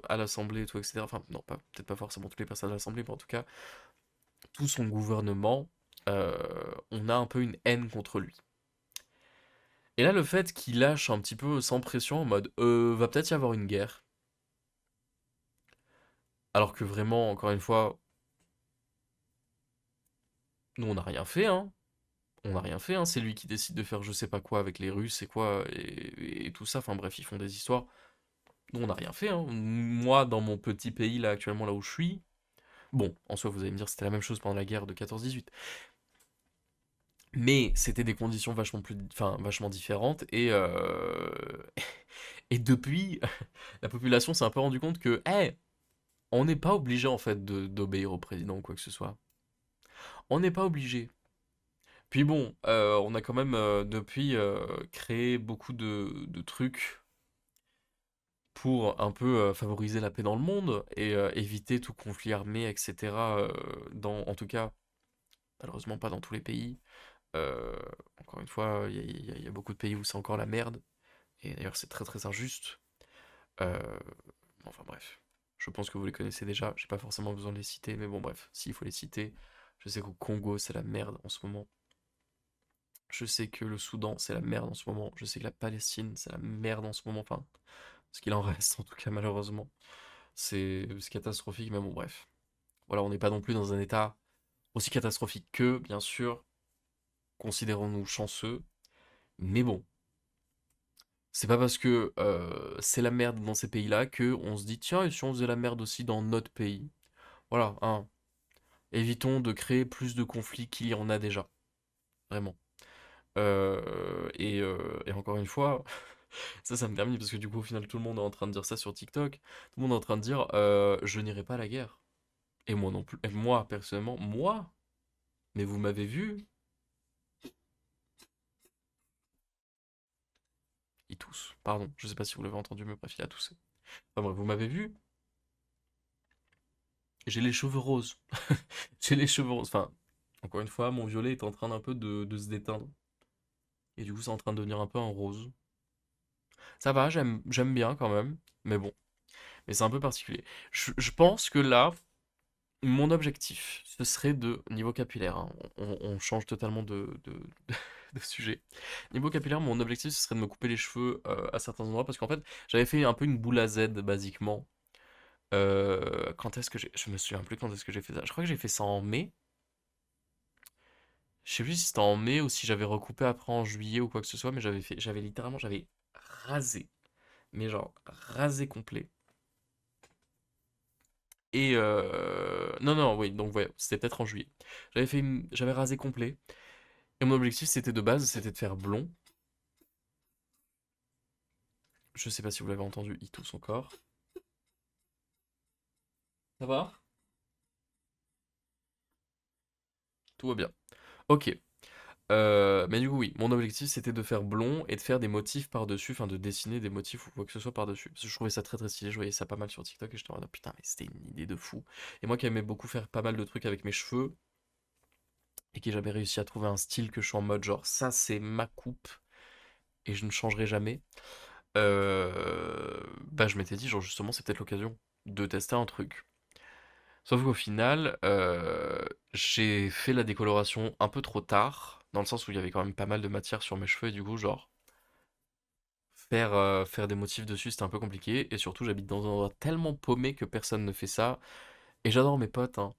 à l'Assemblée, tout, etc. Enfin, non, peut-être pas forcément toutes les personnes à l'Assemblée, mais en tout cas, tout son gouvernement, on a un peu une haine contre lui. Et là, le fait qu'il lâche un petit peu sans pression, en mode, va peut-être y avoir une guerre, alors que vraiment, encore une fois, nous, on n'a rien fait, hein. On n'a rien fait, hein. C'est lui qui décide de faire je sais pas quoi avec les Russes et quoi, et tout ça. Enfin bref, ils font des histoires. Nous, on n'a rien fait, hein. Moi, dans mon petit pays, là, actuellement, là où je suis, bon, en soi, vous allez me dire, c'était la même chose pendant la guerre de 14-18. Mais c'était des conditions vachement plus, enfin, vachement différentes. Et depuis, la population s'est un peu rendu compte que, on n'est pas obligé, en fait, d'obéir au président ou quoi que ce soit. On n'est pas obligé. Puis bon, on a quand même depuis créé beaucoup de trucs pour un peu favoriser la paix dans le monde et éviter tout conflit armé, etc. En tout cas, malheureusement pas dans tous les pays. Euh, Encore une fois, il y a beaucoup de pays où c'est encore la merde. Et d'ailleurs, c'est très très injuste. Euh, enfin bref, je pense que vous les connaissez déjà. J'ai pas forcément besoin de les citer, mais bon bref, s'il faut les citer, je sais qu'au Congo c'est la merde en ce moment. Je sais que le Soudan, c'est la merde en ce moment. Je sais que la Palestine, c'est la merde en ce moment. Enfin, ce qu'il en reste, en tout cas, malheureusement. C'est catastrophique, mais bon, bref. Voilà, on n'est pas non plus dans un état aussi catastrophique que, bien sûr, considérons-nous chanceux. Mais bon, c'est pas parce que c'est la merde dans ces pays-là que on se dit, tiens, et si on faisait la merde aussi dans notre pays? Voilà, hein. Évitons de créer plus de conflits qu'il y en a déjà. Vraiment. Et encore une fois. Ça me termine parce que du coup, au final, tout le monde est en train de dire ça sur TikTok. Tout le monde est en train de dire je n'irai pas à la guerre. Et moi non plus. Et moi, personnellement, moi, mais vous m'avez vu, il tousse. Pardon, je sais pas si vous l'avez entendu, mais bref, il a toussé. Enfin bref, vous m'avez vu, j'ai les cheveux roses. J'ai les cheveux roses. Enfin, encore une fois, mon violet est en train d'un peu de se déteindre. Et du coup, c'est en train de devenir un peu un rose. Ça va, j'aime bien quand même. Mais bon, mais c'est un peu particulier. Je pense que là, mon objectif, ce serait de, niveau capillaire, hein, on change totalement de sujet. Niveau capillaire, mon objectif, ce serait de me couper les cheveux à certains endroits parce qu'en fait, j'avais fait un peu une boule à Z, basiquement. Quand est-ce que j'ai... Je me souviens plus quand est-ce que j'ai fait ça. Je crois que j'ai fait ça en mai. Je sais plus si c'était en mai ou si j'avais recoupé après en juillet ou quoi que ce soit, mais j'avais littéralement, j'avais rasé. Mais genre, rasé complet. Et non, non, oui, donc ouais, c'était peut-être en juillet. J'avais rasé complet. Et mon objectif, c'était de base, c'était de faire blond. Je sais pas si vous l'avez entendu, il tousse encore. Ça va? Tout va bien. Ok. Mais du coup, oui, mon objectif, c'était de faire blond et de faire des motifs par-dessus, enfin de dessiner des motifs ou quoi que ce soit par-dessus. Parce que je trouvais ça très très stylé, je voyais ça pas mal sur TikTok et j'étais en mode, putain, mais c'était une idée de fou. Et moi qui aimais beaucoup faire pas mal de trucs avec mes cheveux et qui j'avais réussi à trouver un style que je suis en mode, genre, ça c'est ma coupe et je ne changerai jamais. Bah, je m'étais dit, genre, justement, c'est peut-être l'occasion de tester un truc. Sauf qu'au final, j'ai fait la décoloration un peu trop tard, dans le sens où il y avait quand même pas mal de matière sur mes cheveux, et du coup, genre, faire des motifs dessus, c'était un peu compliqué, et surtout, j'habite dans un endroit tellement paumé que personne ne fait ça, et j'adore mes potes, hein,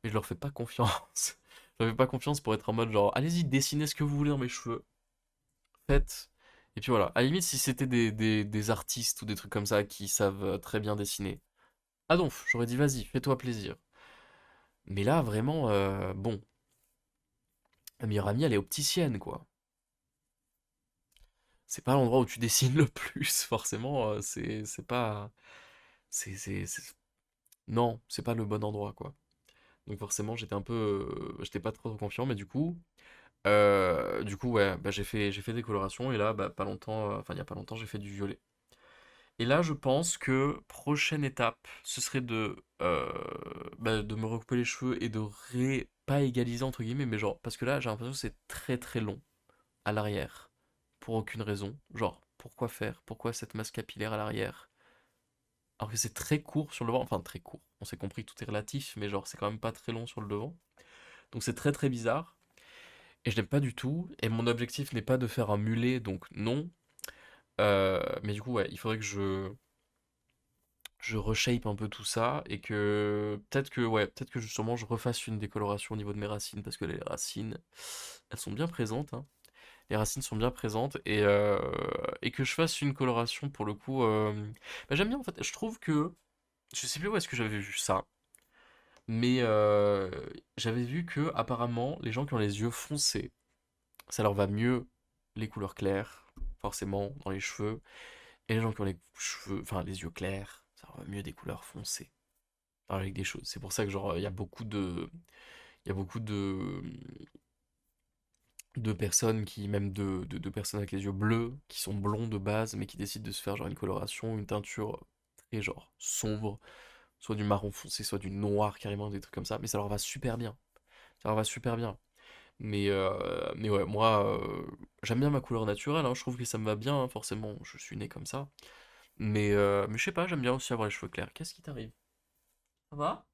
mais je leur fais pas confiance. Je leur fais pas confiance pour être en mode genre, allez-y, dessinez ce que vous voulez dans mes cheveux, faites. Et puis voilà, à la limite, si c'était des artistes ou des trucs comme ça qui savent très bien dessiner, ah donc, j'aurais dit, vas-y, fais-toi plaisir. Mais là, vraiment, bon, ma meilleure amie, elle est opticienne, quoi. C'est pas l'endroit où tu dessines le plus, forcément, c'est pas... Non, c'est pas le bon endroit, quoi. Donc forcément, j'étais un peu... j'étais pas trop confiant, mais du coup, ouais, bah, j'ai fait des colorations, et là, bah, pas longtemps, enfin, il y a pas longtemps, j'ai fait du violet. Et là, je pense que prochaine étape, ce serait de me recouper les cheveux et pas égaliser, entre guillemets, mais genre, parce que là, j'ai l'impression que c'est très très long à l'arrière, pour aucune raison. Genre, pourquoi faire? Pourquoi cette masse capillaire à l'arrière? Alors que c'est très court sur le devant, enfin très court. On s'est compris, tout est relatif, mais genre, c'est quand même pas très long sur le devant. Donc c'est très très bizarre, et je n'aime pas du tout. Et mon objectif n'est pas de faire un mulet, donc non. Mais du coup, ouais, il faudrait que je reshape un peu tout ça et que peut-être que justement je refasse une décoloration au niveau de mes racines parce que les racines, elles sont bien présentes, hein. Les racines sont bien présentes et que je fasse une coloration pour le coup. Bah, j'aime bien en fait. Je trouve que je sais plus où est-ce que j'avais vu ça, mais j'avais vu que apparemment les gens qui ont les yeux foncés, ça leur va mieux les couleurs claires, forcément dans les cheveux, et les gens qui ont les cheveux, enfin les yeux clairs, ça leur va mieux des couleurs foncées. Avec des choses. C'est pour ça que genre il y a beaucoup de personnes qui, même de personnes avec les yeux bleus, qui sont blonds de base, mais qui décident de se faire genre une coloration, une teinture très genre sombre, soit du marron foncé, soit du noir carrément, des trucs comme ça. Mais ça leur va super bien. Ça leur va super bien. Mais ouais, moi, j'aime bien ma couleur naturelle, hein, je trouve que ça me va bien, hein, forcément, je suis né comme ça. Mais je sais pas, j'aime bien aussi avoir les cheveux clairs. Qu'est-ce qui t'arrive? Ça va?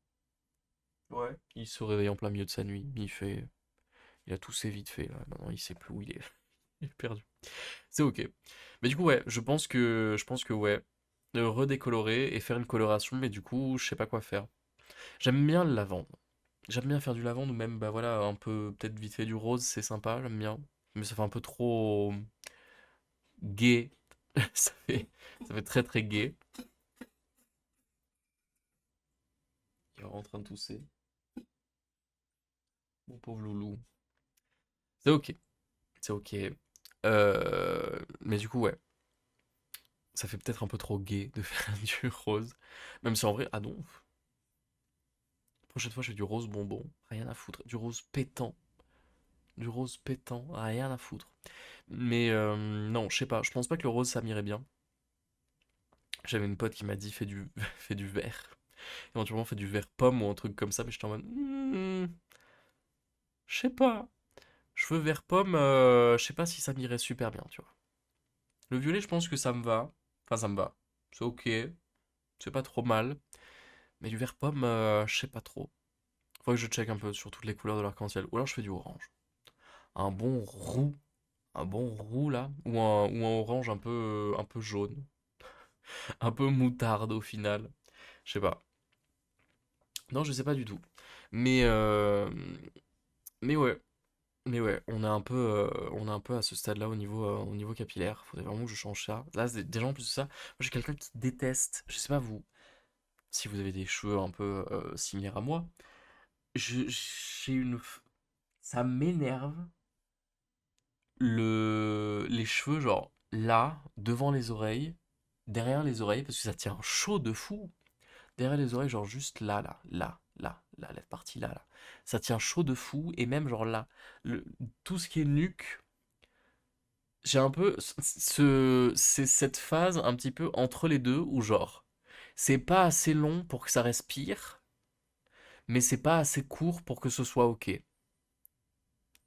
Ouais. Il se réveille en plein milieu de sa nuit, il a toussé vite fait, là. Maintenant, il sait plus où il est. Il est perdu. C'est ok. Mais du coup, ouais, je pense que ouais, redécolorer et faire une coloration, mais du coup, je sais pas quoi faire. J'aime bien le lavande. J'aime bien faire du lavande ou même, bah voilà, un peu, peut-être vite fait du rose, c'est sympa, j'aime bien. Mais ça fait un peu trop gay. Ça fait très très gay. Il est en train de tousser. Mon pauvre loulou. C'est ok. C'est ok. Mais du coup, ouais. ça fait peut-être un peu trop gay de faire du rose. Même si en vrai, ah non, prochaine fois je fais du rose bonbon, rien à foutre. Du rose pétant, rien à foutre. Mais non, je sais pas, je pense pas que le rose ça m'irait bien. J'avais une pote qui m'a dit fais du vert. Éventuellement fais du vert pomme ou un truc comme ça, mais j'étais en mode je sais pas. Cheveux vert pomme, je sais pas si ça m'irait super bien, tu vois. Le violet, je pense que ça me va. Enfin, ça me va. C'est ok, c'est pas trop mal. Mais du vert pomme, je sais pas trop. Faut que je check un peu sur toutes les couleurs de l'arc-en-ciel. Ou alors je fais du orange. Un bon roux. Un bon roux là. Ou un orange un peu jaune. Un peu moutarde au final. Je sais pas. Non, je sais pas du tout. Mais, euh, mais ouais. Mais ouais, on est un peu à ce stade-là au niveau capillaire. Faudrait vraiment que je change ça. Là, déjà en plus de ça, moi j'ai quelqu'un qui déteste. Je sais pas vous, si vous avez des cheveux un peu similaires à moi. J'ai une. Ça m'énerve les cheveux, genre là, devant les oreilles, derrière les oreilles, parce que ça tient chaud de fou. Derrière les oreilles, genre juste là, la partie là. Ça tient chaud de fou, et même genre là. Tout ce qui est nuque, j'ai un peu c'est cette phase un petit peu entre les deux où genre c'est pas assez long pour que ça respire, mais c'est pas assez court pour que ce soit ok.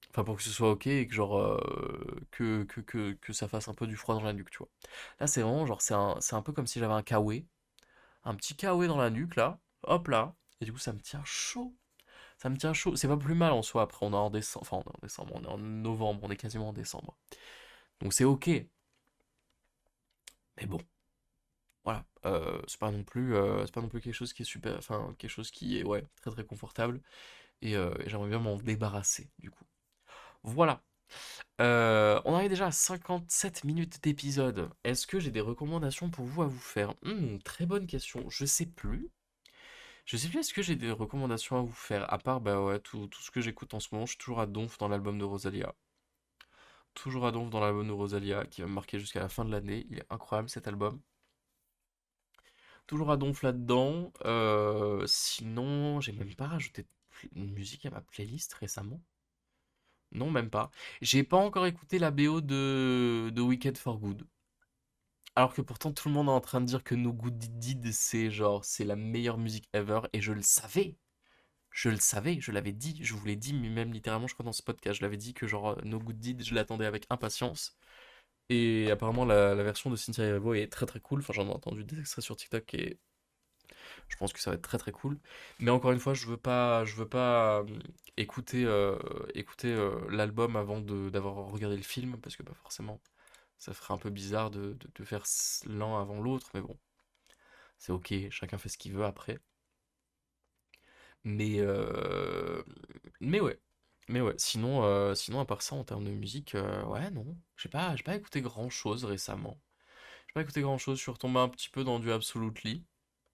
Enfin pour que ce soit ok et que genre que ça fasse un peu du froid dans la nuque, tu vois. Là c'est vraiment genre c'est un peu comme si j'avais un kawaii, un petit kawaii dans la nuque là, hop là, et du coup ça me tient chaud. Ça me tient chaud. C'est pas plus mal en soi. Après on est en décembre, enfin on est en décembre, on est en novembre, on est quasiment en décembre. Donc c'est ok. Mais bon. Voilà, c'est pas non plus quelque chose qui est super, enfin quelque chose qui est ouais très très confortable et j'aimerais bien m'en débarrasser du coup. Voilà. On arrive déjà à 57 minutes d'épisode. Est-ce que j'ai des recommandations pour vous à vous faire? Très bonne question. Je sais plus. Je sais plus. Est-ce que j'ai des recommandations à vous faire à part bah ouais tout ce que j'écoute en ce moment. Je suis toujours à donf dans l'album de Rosalia. Toujours à donf dans l'album de Rosalia qui va me marquer jusqu'à la fin de l'année. Il est incroyable cet album. Toujours à donf là-dedans. Sinon, j'ai même pas rajouté une musique à ma playlist récemment. Non, même pas. J'ai pas encore écouté la BO de Wicked for Good. Alors que pourtant tout le monde est en train de dire que No Good Deed c'est genre c'est la meilleure musique ever et je le savais. Je le savais, je l'avais dit, je vous l'ai dit même littéralement je crois dans ce podcast, je l'avais dit que genre No Good Deed je l'attendais avec impatience. Et apparemment la version de Cynthia Erivo est très très cool. Enfin j'en ai entendu des extraits sur TikTok et je pense que ça va être très très cool. Mais encore une fois, je veux pas écouter l'album avant d'avoir regardé le film, parce que bah, forcément, ça ferait un peu bizarre de faire l'un avant l'autre, mais bon, c'est ok, chacun fait ce qu'il veut après. Mais, euh, mais ouais, mais ouais. Sinon à part ça, en termes de musique, ouais, non, j'ai pas écouté grand-chose récemment. J'ai pas écouté grand-chose, je suis retombé un petit peu dans du Absolutely.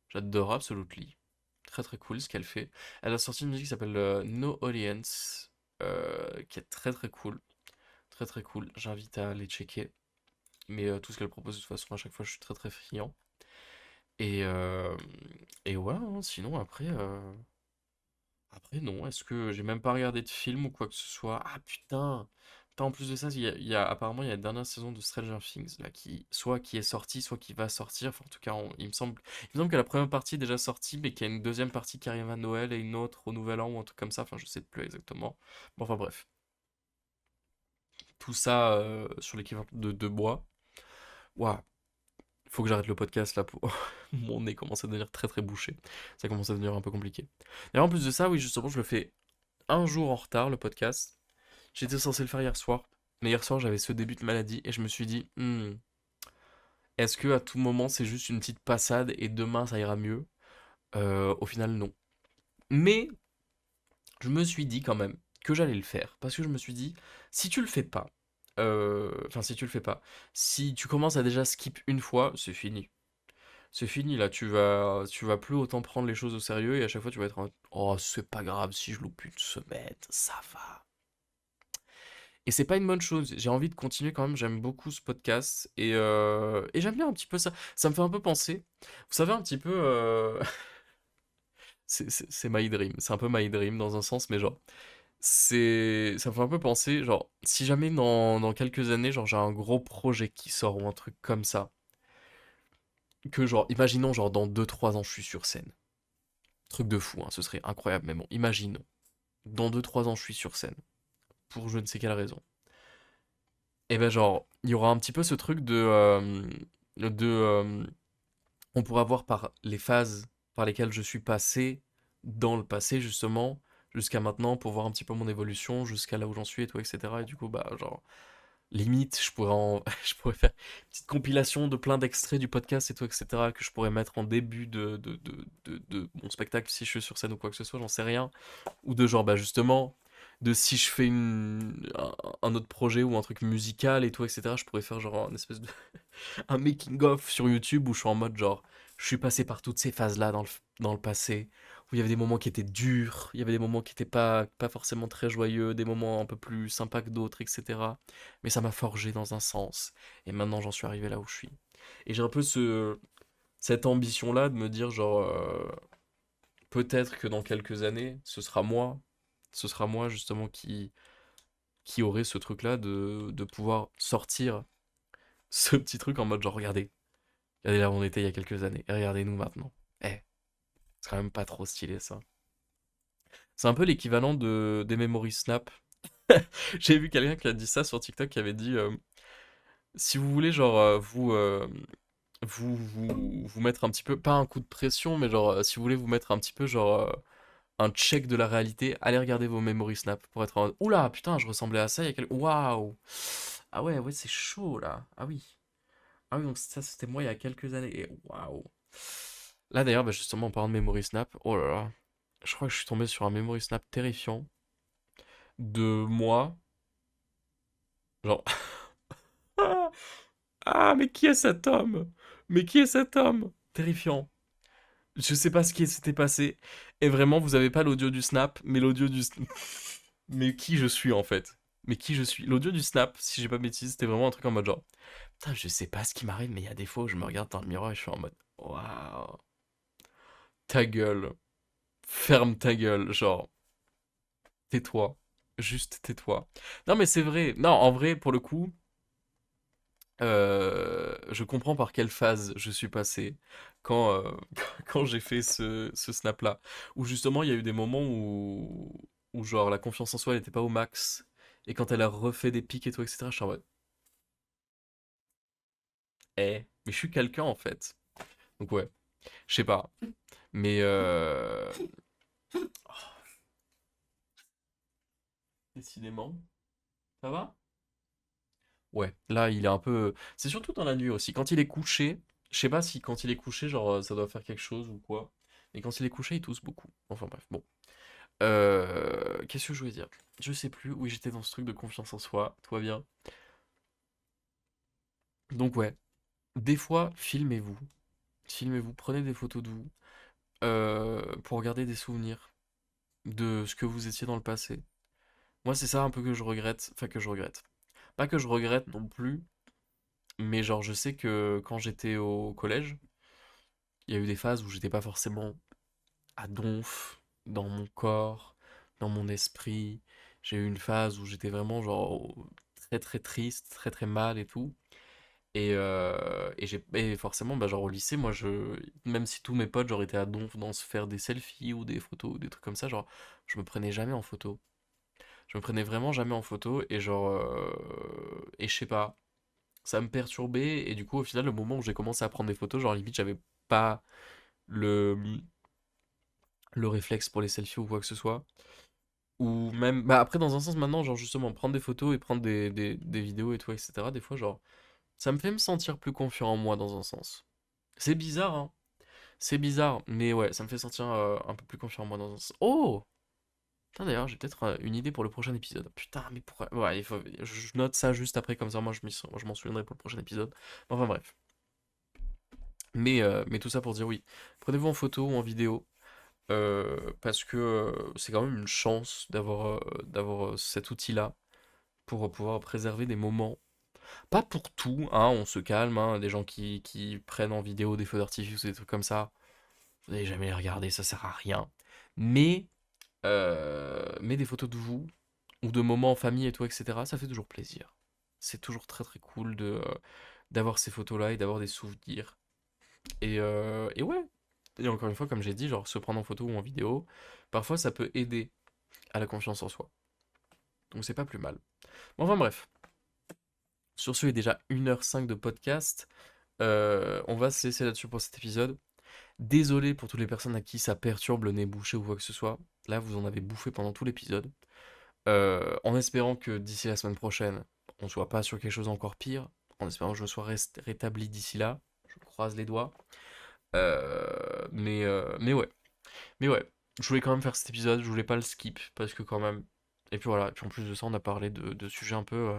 J'adore Absolutely. Très très cool ce qu'elle fait. Elle a sorti une musique qui s'appelle No Audience, qui est très très cool. Très très cool. J'invite à aller checker. Mais tout ce qu'elle propose de toute façon, à chaque fois, je suis très très friand. Et, euh, et ouais, hein, sinon après non. Est-ce que j'ai même pas regardé de film ou quoi que ce soit? Ah putain! Putain, en plus de ça, apparemment il y a la dernière saison de Stranger Things là qui soit qui est sortie, soit qui va sortir. Enfin, en tout cas, il me semble que la première partie est déjà sortie, mais qu'il y a une deuxième partie qui arrive à Noël et une autre au Nouvel An ou un truc comme ça. Enfin, je sais plus exactement. Bon, enfin bref, tout ça sur l'équivalent de bois. Waouh, faut que j'arrête le podcast là pour mon nez commence à devenir très très bouché. Ça commence à devenir un peu compliqué. Et en plus de ça, oui, justement, je le fais un jour en retard le podcast. J'étais censé le faire hier soir, mais hier soir j'avais ce début de maladie et je me suis dit, est-ce que à tout moment c'est juste une petite passade et demain ça ira mieux? Au final non. Mais je me suis dit quand même que j'allais le faire parce que je me suis dit, si tu le fais pas, enfin si tu le fais pas, si tu commences à déjà skip une fois, c'est fini. C'est fini là, tu vas plus autant prendre les choses au sérieux et à chaque fois tu vas être en mode, oh c'est pas grave si je loupe une semaine, ça va. Et c'est pas une bonne chose. J'ai envie de continuer quand même. J'aime beaucoup ce podcast et j'aime bien un petit peu ça. Ça me fait un peu penser. Vous savez un petit peu. C'est my dream. C'est un peu my dream dans un sens, mais genre ça me fait un peu penser. Genre si jamais dans quelques années, genre j'ai un gros projet qui sort ou un truc comme ça, que genre imaginons genre dans 2 3 ans je suis sur scène. Truc de fou, hein, ce serait incroyable. Mais bon, imaginons dans 2 3 ans je suis sur scène pour je ne sais quelle raison. Et ben genre, il y aura un petit peu ce truc on pourra voir par les phases par lesquelles je suis passé dans le passé justement, jusqu'à maintenant, pour voir un petit peu mon évolution, jusqu'à là où j'en suis et tout, etc. Et du coup, bah genre, limite, je pourrais faire une petite compilation de plein d'extraits du podcast et tout, etc. que je pourrais mettre en début de mon spectacle si je suis sur scène ou quoi que ce soit, j'en sais rien. Ou de genre, bah justement, de si je fais un autre projet ou un truc musical et tout, etc., je pourrais faire genre un espèce de un making of sur YouTube où je suis en mode genre, je suis passé par toutes ces phases-là dans le passé, où il y avait des moments qui étaient durs, il y avait des moments qui étaient pas forcément très joyeux, des moments un peu plus sympas que d'autres, etc. Mais ça m'a forgé dans un sens. Et maintenant j'en suis arrivé là où je suis. Et j'ai un peu cette ambition-là de me dire genre, peut-être que dans quelques années, ce sera moi justement qui aurait ce truc-là de pouvoir sortir ce petit truc en mode genre, regardez là où on était il y a quelques années, et regardez-nous maintenant. Eh, c'est quand même pas trop stylé ça. C'est un peu l'équivalent des memories Snap. J'ai vu quelqu'un qui a dit ça sur TikTok qui avait dit si vous voulez genre vous mettre un petit peu, pas un coup de pression, mais genre si vous voulez vous mettre un petit peu genre un check de la réalité, allez regarder vos memory snap pour être en oula, putain, je ressemblais à ça il y a quelques. Waouh! Ah ouais, ouais, c'est chaud là. Ah oui. Ah oui, donc ça c'était moi il y a quelques années. Et waouh! Là d'ailleurs, bah, justement en parlant de memory snap, oh là là, je crois que je suis tombé sur un memory snap terrifiant de moi. Genre, ah, ah, mais qui est cet homme? Mais qui est cet homme? Terrifiant. Je sais pas ce qui s'était passé. Et vraiment, vous avez pas l'audio du snap, mais l'audio du. Mais qui je suis en fait? Mais qui je suis? L'audio du snap, si j'ai pas de bêtises, c'était vraiment un truc en mode genre. Putain, je sais pas ce qui m'arrive, mais il y a des fois où je me regarde dans le miroir et je suis en mode. Waouh, ta gueule. Ferme ta gueule. Genre, tais-toi. Juste tais-toi. Non, mais c'est vrai. Non, en vrai, pour le coup, je comprends par quelle phase je suis passé quand j'ai fait ce snap-là. Où justement, il y a eu des moments où genre, la confiance en soi, elle était pas au max. Et quand elle a refait des pics et tout, etc., je suis en mode, mais je suis quelqu'un en fait. Donc ouais, je sais pas. Mais décidément, ça va? Ouais, là, il est un peu. C'est surtout dans la nuit aussi. Quand il est couché, je sais pas si quand il est couché, genre, ça doit faire quelque chose ou quoi. Mais quand il est couché, il tousse beaucoup. Enfin bref, bon. Qu'est-ce que je voulais dire? Je sais plus. Oui, j'étais dans ce truc de confiance en soi. Tout va bien. Donc ouais, des fois, filmez-vous. Filmez-vous, prenez des photos de vous pour garder des souvenirs de ce que vous étiez dans le passé. Moi, c'est ça un peu que je regrette. Enfin, que je regrette. Pas que je regrette non plus, mais genre, je sais que quand j'étais au collège, il y a eu des phases où j'étais pas forcément à donf dans mon corps, dans mon esprit. J'ai eu une phase où j'étais vraiment genre très très triste, très très mal et tout. Et forcément, bah, genre au lycée, moi, même si tous mes potes, genre, étaient à donf dans se faire des selfies ou des photos ou des trucs comme ça, genre, je me prenais jamais en photo. Je me prenais vraiment jamais en photo et genre, et je sais pas, ça me perturbait et du coup, au final, le moment où j'ai commencé à prendre des photos, genre, limite, j'avais pas le, le réflexe pour les selfies ou quoi que ce soit. Ou même, bah après, dans un sens, maintenant, genre, justement, prendre des photos et prendre des vidéos et tout, etc., des fois, genre, ça me fait me sentir plus confiant en moi dans un sens. C'est bizarre, hein. C'est bizarre, mais ouais, ça me fait sentir un peu plus confiant en moi dans un sens. Oh! Putain, d'ailleurs, j'ai peut-être une idée pour le prochain épisode. Putain, mais pourquoi? Ouais, je note ça juste après, comme ça, moi, je m'en souviendrai pour le prochain épisode. Enfin, bref. Mais tout ça pour dire oui. Prenez-vous en photo ou en vidéo. Parce que c'est quand même une chance d'avoir cet outil-là pour pouvoir préserver des moments. Pas pour tout, hein, on se calme, hein, des gens qui prennent en vidéo des feux d'artifice ou des trucs comme ça, vous n'allez jamais les regarder, ça sert à rien. Mais des photos de vous, ou de moments en famille et tout, etc., ça fait toujours plaisir. C'est toujours très très cool d'avoir ces photos-là et d'avoir des souvenirs. Et ouais, et encore une fois, comme j'ai dit, genre se prendre en photo ou en vidéo, parfois ça peut aider à la confiance en soi. Donc c'est pas plus mal. Bon, enfin bref, sur ce, il est déjà 1h05 de podcast. On va se laisser là-dessus pour cet épisode. Désolé pour toutes les personnes à qui ça perturbe le nez bouché ou quoi que ce soit. Là, vous en avez bouffé pendant tout l'épisode. En espérant que d'ici la semaine prochaine, on soit pas sur quelque chose d'encore pire. En espérant que je sois rétabli d'ici là. Je croise les doigts. Mais ouais. Mais ouais. Je voulais quand même faire cet épisode. Je voulais pas le skip. Parce que quand même. Et puis voilà. Et puis en plus de ça, on a parlé de sujets un peu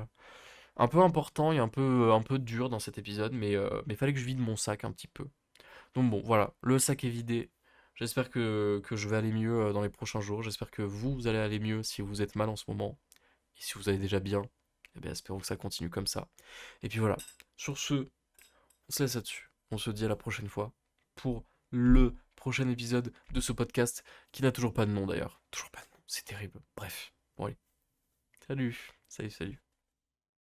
importants et un peu durs dans cet épisode. Mais fallait que je vide mon sac un petit peu. Donc bon, voilà. Le sac est vidé. J'espère que je vais aller mieux dans les prochains jours. J'espère que vous allez aller mieux si vous êtes mal en ce moment. Et si vous allez déjà bien, eh bien, espérons que ça continue comme ça. Et puis voilà. Sur ce, on se laisse là-dessus. On se dit à la prochaine fois pour le prochain épisode de ce podcast qui n'a toujours pas de nom d'ailleurs. Toujours pas de nom. C'est terrible. Bref. Bon allez. Salut. Salut, salut.